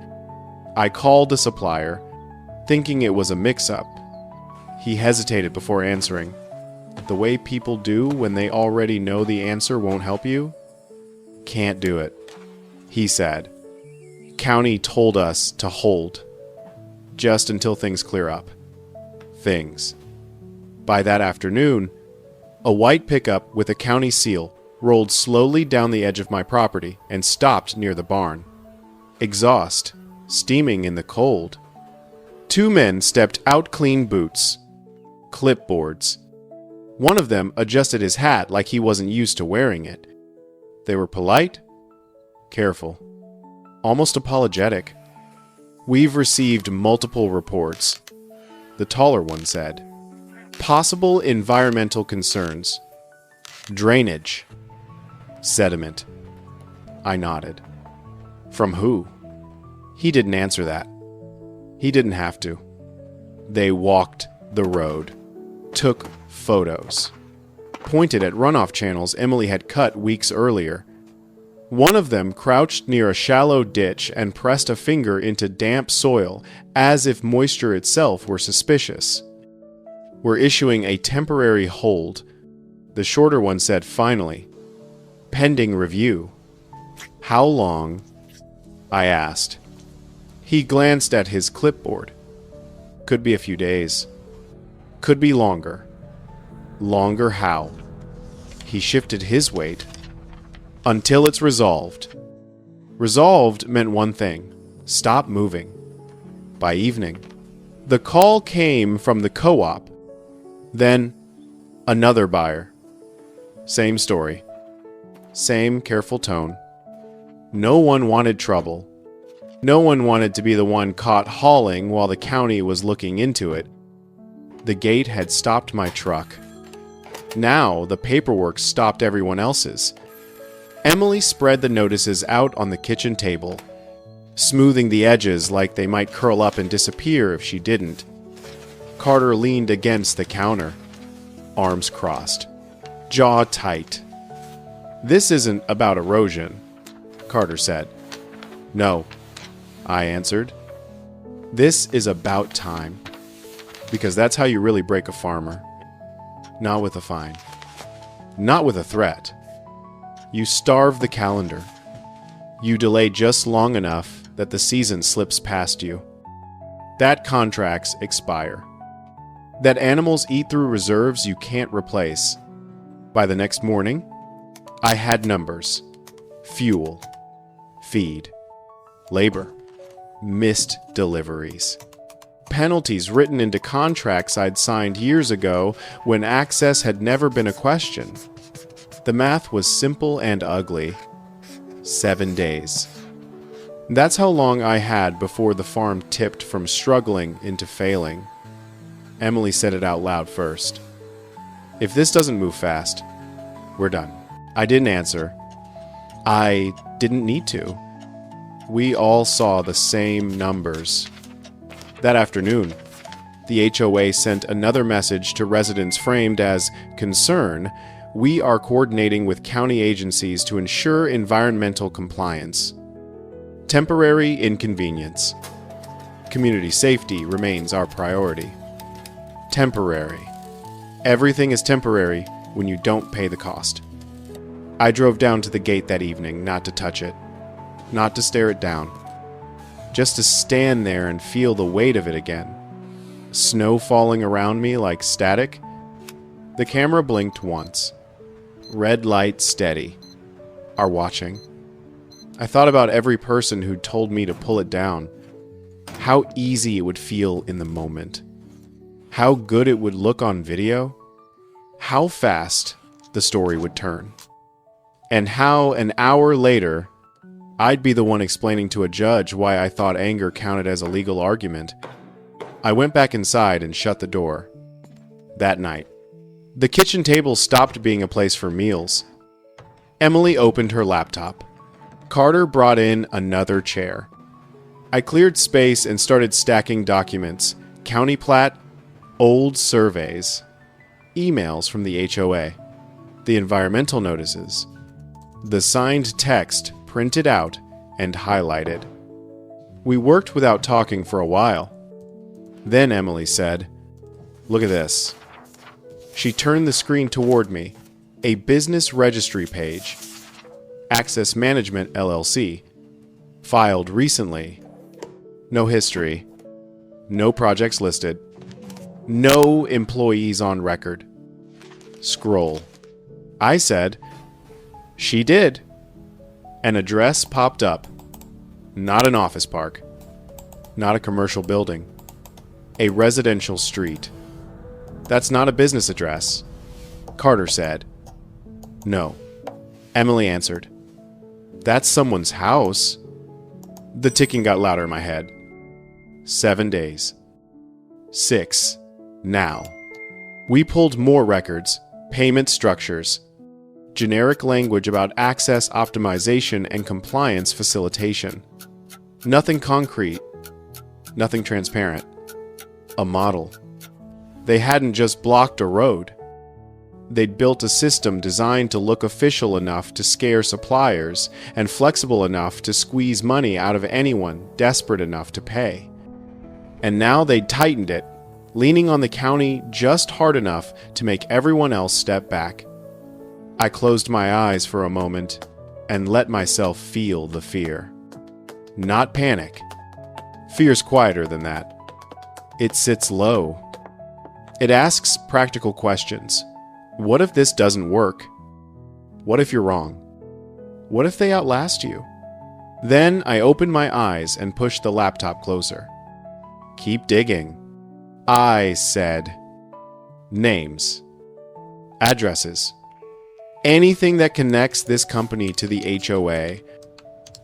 Speaker 1: I called the supplier, thinking it was a mix-up. He hesitated before answering. The way people do when they already know the answer won't help you? Can't do it, he said. County told us to hold. Just until things clear up. Things. By that afternoon, a white pickup with a county seal rolled slowly down the edge of my property and stopped near the barn. Exhaust, steaming in the cold. 2 men stepped out, clean boots. Clipboards. One of them adjusted his hat like he wasn't used to wearing it. They were polite, careful, almost apologetic. We've received multiple reports. The taller one said. Possible environmental concerns. Drainage. Sediment. I nodded. From who? He didn't answer that. He didn't have to. They walked the road. Took photos. Pointed at runoff channels Emily had cut weeks earlier. One of them crouched near a shallow ditch and pressed a finger into damp soil as if moisture itself were suspicious. We're issuing a temporary hold. The shorter one said finally. Pending review. How long? I asked. He glanced at his clipboard. Could be a few days. Could be longer. Longer how? He shifted his weight. Until it's resolved. Resolved meant one thing. Stop moving. By evening. The call came from the co-op. Then, another buyer. Same story. Same careful tone. No one wanted trouble. No one wanted to be the one caught hauling while the county was looking into it. The gate had stopped my truck. Now the paperwork stopped everyone else's. Emily spread the notices out on the kitchen table, smoothing the edges like they might curl up and disappear if she didn't. Carter leaned against the counter, arms crossed, jaw tight. This isn't about erosion, Carter said. No, I answered. This is about time. Because that's how you really break a farmer. Not with a fine. Not with a threat. You starve the calendar. You delay just long enough that the season slips past you. That contracts expire. That animals eat through reserves you can't replace. By the next morning, I had numbers. Fuel. Feed. Labor. Missed deliveries. Penalties written into contracts I'd signed years ago when access had never been a question. The math was simple and ugly. 7 days. That's how long I had before the farm tipped from struggling into failing. Emily said it out loud first. If this doesn't move fast, we're done. I didn't answer. I didn't need to. We all saw the same numbers. That afternoon, the HOA sent another message to residents framed as concern. We are coordinating with county agencies to ensure environmental compliance. Temporary inconvenience. Community safety remains our priority. Temporary. Everything is temporary when you don't pay the cost. I drove down to the gate that evening, not to touch it, not to stare it down, just to stand there and feel the weight of it again. Snow falling around me like static. The camera blinked once. Red light steady. Are watching. I thought about every person who'd told me to pull it down. How easy it would feel in the moment. How good it would look on video. How fast the story would turn. And how an hour later, I'd be the one explaining to a judge why I thought anger counted as a legal argument. I went back inside and shut the door. That night, the kitchen table stopped being a place for meals. Emily opened her laptop. Carter brought in another chair. I cleared space and started stacking documents, county plat, old surveys, emails from the HOA, the environmental notices, the signed text printed out and highlighted. We worked without talking for a while. Then Emily said, "Look at this." She turned the screen toward me. A business registry page. Access Management LLC. Filed recently. No history. No projects listed. No employees on record. Scroll. I said, "She did." An address popped up. Not an office park. Not a commercial building. A residential street. "That's not a business address," Carter said. "No," Emily answered. "That's someone's house." The ticking got louder in my head. 7 days. 6. Now. We pulled more records, payment structures, generic language about access optimization and compliance facilitation. Nothing concrete. Nothing transparent. A model. They hadn't just blocked a road. They'd built a system designed to look official enough to scare suppliers and flexible enough to squeeze money out of anyone desperate enough to pay. And now they'd tightened it, leaning on the county just hard enough to make everyone else step back. I closed my eyes for a moment and let myself feel the fear. Not panic. Fear's quieter than that. It sits low. It asks practical questions. What if this doesn't work? What if you're wrong? What if they outlast you? Then I opened my eyes and pushed the laptop closer. Keep digging. I said, names, addresses, anything that connects this company to the HOA.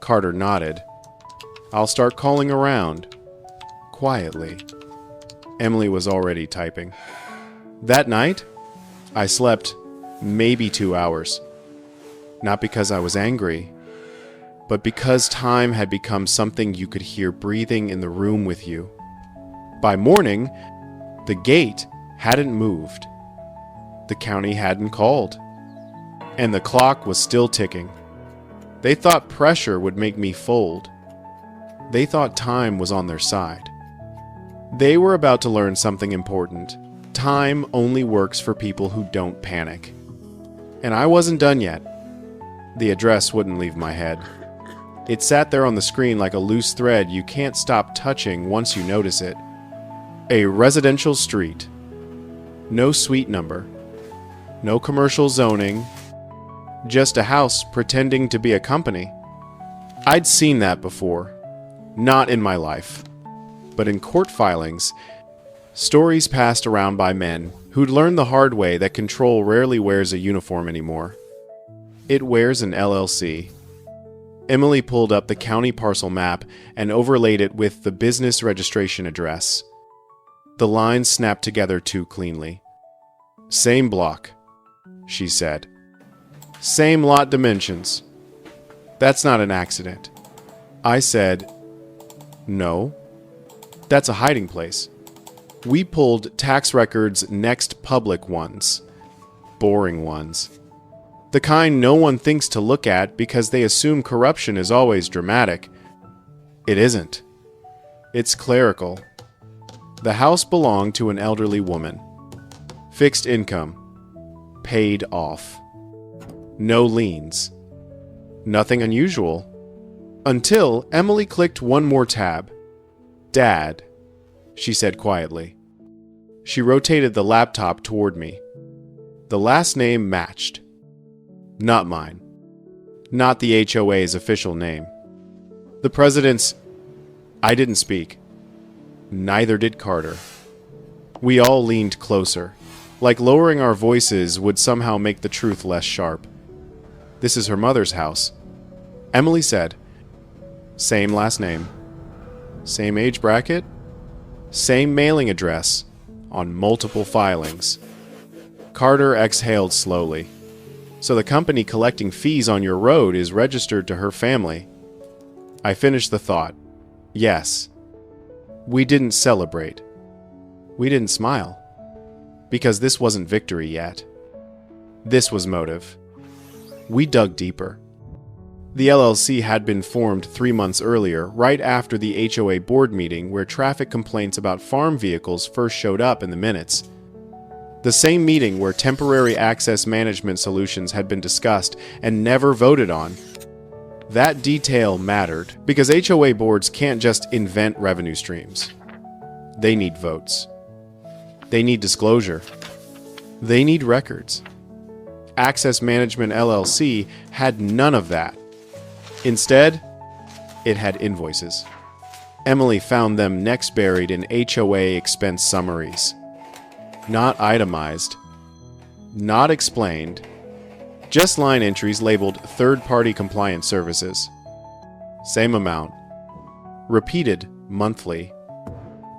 Speaker 1: Carter nodded. I'll start calling around. Quietly. Emily was already typing. That night, I slept maybe 2 hours. Not because I was angry, but because time had become something you could hear breathing in the room with you. By morning, the gate hadn't moved. The county hadn't called. And the clock was still ticking. They thought pressure would make me fold. They thought time was on their side. They were about to learn something important. Time only works for people who don't panic. And I wasn't done yet. The address wouldn't leave my head. It sat there on the screen like a loose thread you can't stop touching once you notice it. A residential street. No suite number. No commercial zoning. Just a house pretending to be a company. I'd seen that before. Not in my life. but in court filings, stories passed around by men who'd learned the hard way that control rarely wears a uniform anymore. It wears an LLC. Emily pulled up the county parcel map and overlaid it with the business registration address. The lines snapped together too cleanly. Same block, she said. Same lot dimensions. That's not an accident. I said, no. That's a hiding place. We pulled tax records next public ones. Boring ones. The kind no one thinks to look at because they assume corruption is always dramatic. It isn't. It's clerical. The house belonged to an elderly woman. Fixed income. Paid off. No liens. Nothing unusual. Until Emily clicked one more tab. Dad, she said quietly. She rotated the laptop toward me. The last name matched. Not mine. Not the HOA's official name. The president's... I didn't speak. Neither did Carter. We all leaned closer, like lowering our voices would somehow make the truth less sharp. This is her mother's house. Emily said. Same last name. Same age bracket. Same mailing address. On multiple filings. Carter exhaled slowly. So the company collecting fees on your road is registered to her family. I finished the thought. Yes. We didn't celebrate. We didn't smile. Because this wasn't victory yet. This was motive. We dug deeper. The LLC had been formed 3 months earlier, right after the HOA board meeting where traffic complaints about farm vehicles first showed up in the minutes. The same meeting where temporary access management solutions had been discussed and never voted on. That detail mattered because HOA boards can't just invent revenue streams. They need votes. They need disclosure. They need records. Access Management LLC had none of that. Instead, it had invoices. Emily found them next buried in HOA expense summaries. Not itemized. Not explained. Just line entries labeled third-party compliance services. Same amount. Repeated monthly.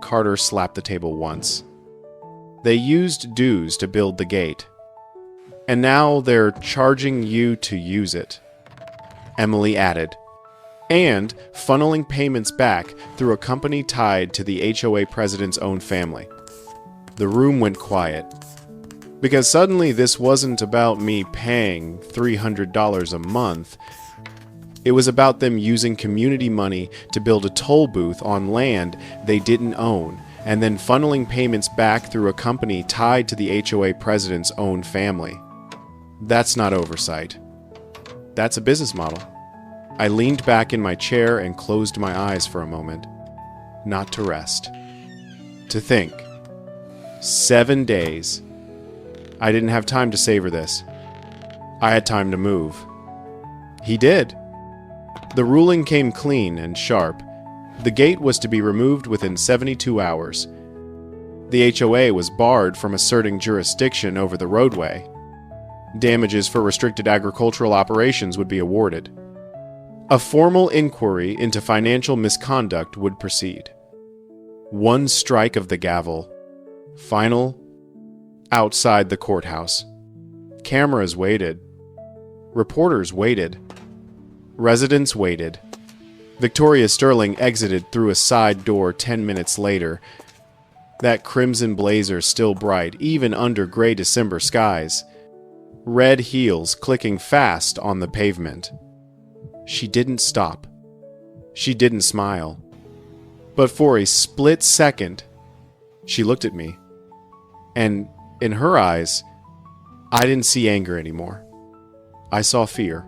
Speaker 1: Carter slapped the table once. They used dues to build the gate. And now they're charging you to use it. Emily added. And funneling payments back through a company tied to the HOA president's own family. The room went quiet. Because suddenly this wasn't about me paying $300 a month. It was about them using community money to build a toll booth on land they didn't own, and then funneling payments back through a company tied to the HOA president's own family. That's not oversight. That's a business model. I leaned back in my chair and closed my eyes for a moment. Not to rest. To think. 7 days. I didn't have time to savor this. I had time to move. He did. The ruling came clean and sharp. The gate was to be removed within 72 hours. The HOA was barred from asserting jurisdiction over the roadway. Damages for restricted agricultural operations would be awarded. A formal inquiry into financial misconduct would proceed. One strike of the gavel. Final. Outside the courthouse. Cameras waited. Reporters waited. Residents waited. Victoria Sterling exited through a side door 10 minutes later. That crimson blazer still bright, even under gray December skies. Red heels clicking fast on the pavement. She didn't stop. She didn't smile. But for a split second, she looked at me. And in her eyes, I didn't see anger anymore. I saw fear.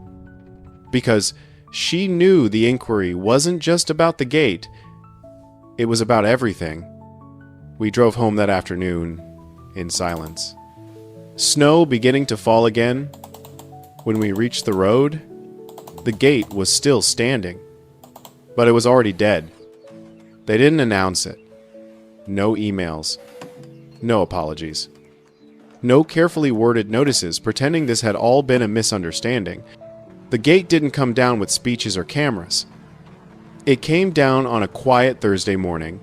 Speaker 1: Because she knew the inquiry wasn't just about the gate. It was about everything. We drove home that afternoon in silence. Snow beginning to fall again. When we reached the road, the gate was still standing. But it was already dead. They didn't announce it. No emails. No apologies. No carefully worded notices pretending this had all been a misunderstanding. The gate didn't come down with speeches or cameras. It came down on a quiet Thursday morning.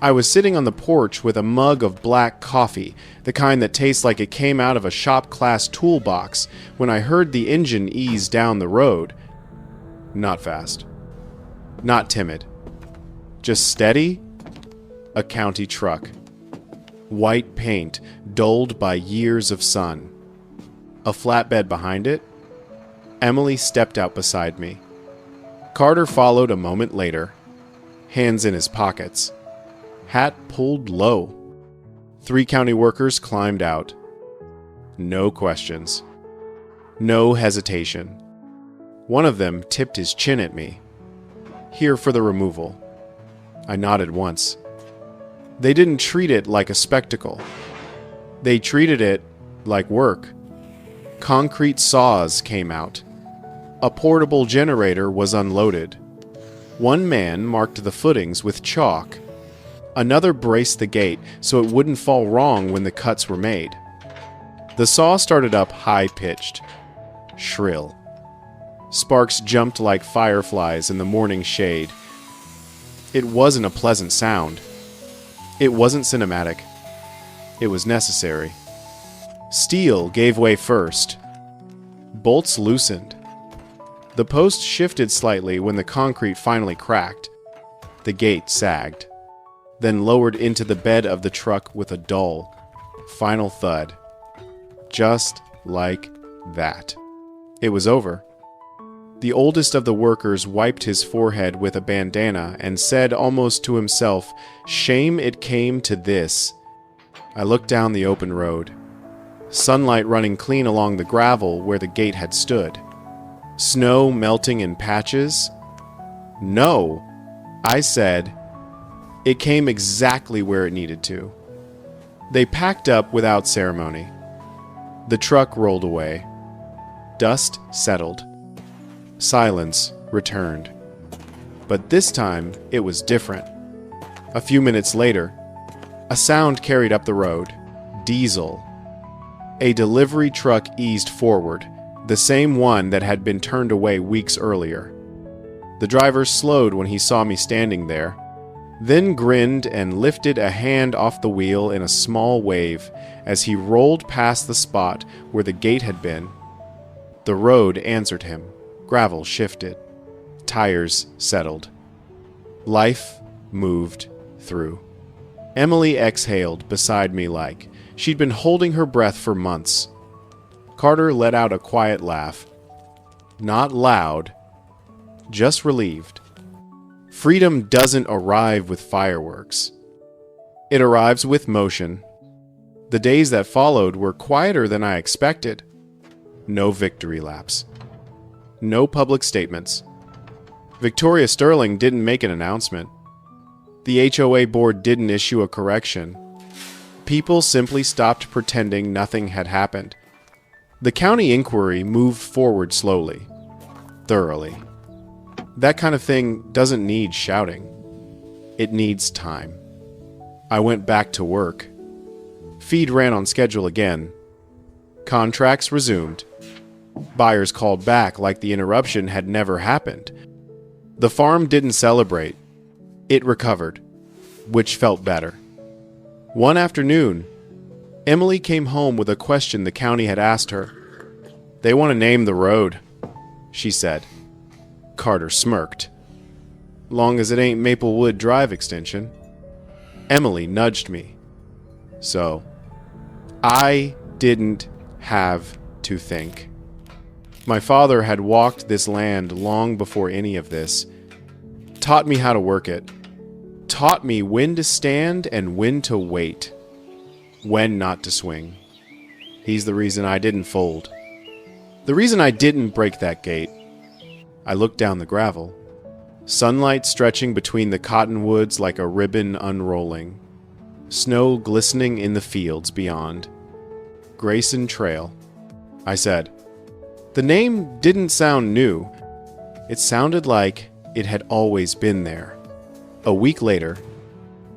Speaker 1: I was sitting on the porch with a mug of black coffee, the kind that tastes like it came out of a shop-class toolbox, when I heard the engine ease down the road. Not fast. Not timid. Just steady. A county truck. White paint, dulled by years of sun. A flatbed behind it. Emily stepped out beside me. Carter followed a moment later, hands in his pockets. Hat pulled low. 3 county workers climbed out. No questions. No hesitation. One of them tipped his chin at me. Here for the removal. I nodded once. They didn't treat it like a spectacle. They treated it like work. Concrete saws came out. A portable generator was unloaded. One man marked the footings with chalk. Another braced the gate so it wouldn't fall wrong when the cuts were made. The saw started up high-pitched, shrill. Sparks jumped like fireflies in the morning shade. It wasn't a pleasant sound. It wasn't cinematic. It was necessary. Steel gave way first. Bolts loosened. The post shifted slightly when the concrete finally cracked. The gate sagged, then lowered into the bed of the truck with a dull, final thud. Just like that. It was over. The oldest of the workers wiped his forehead with a bandana and said almost to himself, "Shame it came to this." I looked down the open road. Sunlight running clean along the gravel where the gate had stood. Snow melting in patches. No, I said. It came exactly where it needed to. They packed up without ceremony. The truck rolled away. Dust settled. Silence returned. But this time, it was different. A few minutes later, a sound carried up the road. Diesel. A delivery truck eased forward, the same one that had been turned away weeks earlier. The driver slowed when he saw me standing there, then grinned and lifted a hand off the wheel in a small wave as he rolled past the spot where the gate had been. The road answered him. Gravel shifted. Tires settled. Life moved through. Emily exhaled beside me like she'd been holding her breath for months. Carter let out a quiet laugh. Not loud, just relieved. Freedom doesn't arrive with fireworks. It arrives with motion. The days that followed were quieter than I expected. No victory laps. No public statements. Victoria Sterling didn't make an announcement. The HOA board didn't issue a correction. People simply stopped pretending nothing had happened. The county inquiry moved forward slowly, thoroughly. That kind of thing doesn't need shouting. It needs time. I went back to work. Feed ran on schedule again. Contracts resumed. Buyers called back like the interruption had never happened. The farm didn't celebrate. It recovered, which felt better. One afternoon, Emily came home with a question the county had asked her. "They want to name the road," she said. Carter smirked. "Long as it ain't Maplewood Drive extension." Emily nudged me. So, I didn't have to think. My father had walked this land long before any of this, taught me how to work it, taught me when to stand and when to wait, when not to swing. He's the reason I didn't fold. The reason I didn't break that gate. I looked down the gravel. Sunlight stretching between the cottonwoods like a ribbon unrolling. Snow glistening in the fields beyond. Grayson Trail. I said. The name didn't sound new. It sounded like it had always been there. A week later,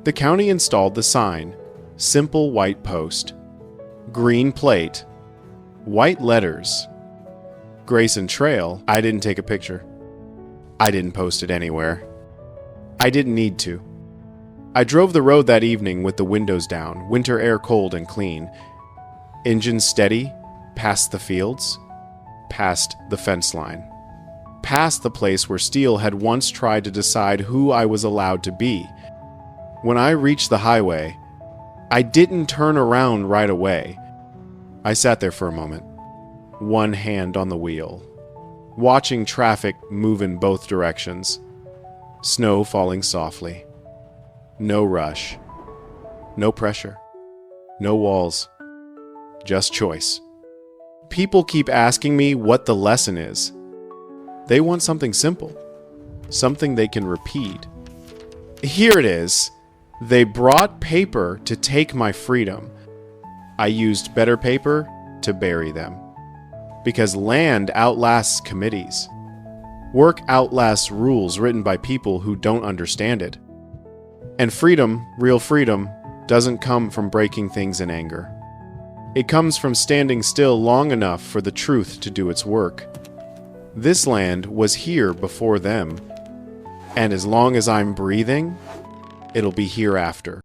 Speaker 1: the county installed the sign, simple white post, green plate, white letters, Grayson Trail. I didn't take a picture. I didn't post it anywhere. I didn't need to. I drove the road that evening with the windows down, winter air cold and clean. Engine steady, past the fields, past the fence line, past the place where Steele had once tried to decide who I was allowed to be. When I reached the highway, I didn't turn around right away. I sat there for a moment, one hand on the wheel, watching traffic move in both directions. Snow falling softly. No rush. No pressure. No walls. Just choice. People keep asking me what the lesson is. They want something simple. Something they can repeat. Here it is. They brought paper to take my freedom. I used better paper to bury them. Because land outlasts committees. Work outlasts rules written by people who don't understand it. And freedom, real freedom, doesn't come from breaking things in anger. It comes from standing still long enough for the truth to do its work. This land was here before them, and as long as I'm breathing, it'll be hereafter.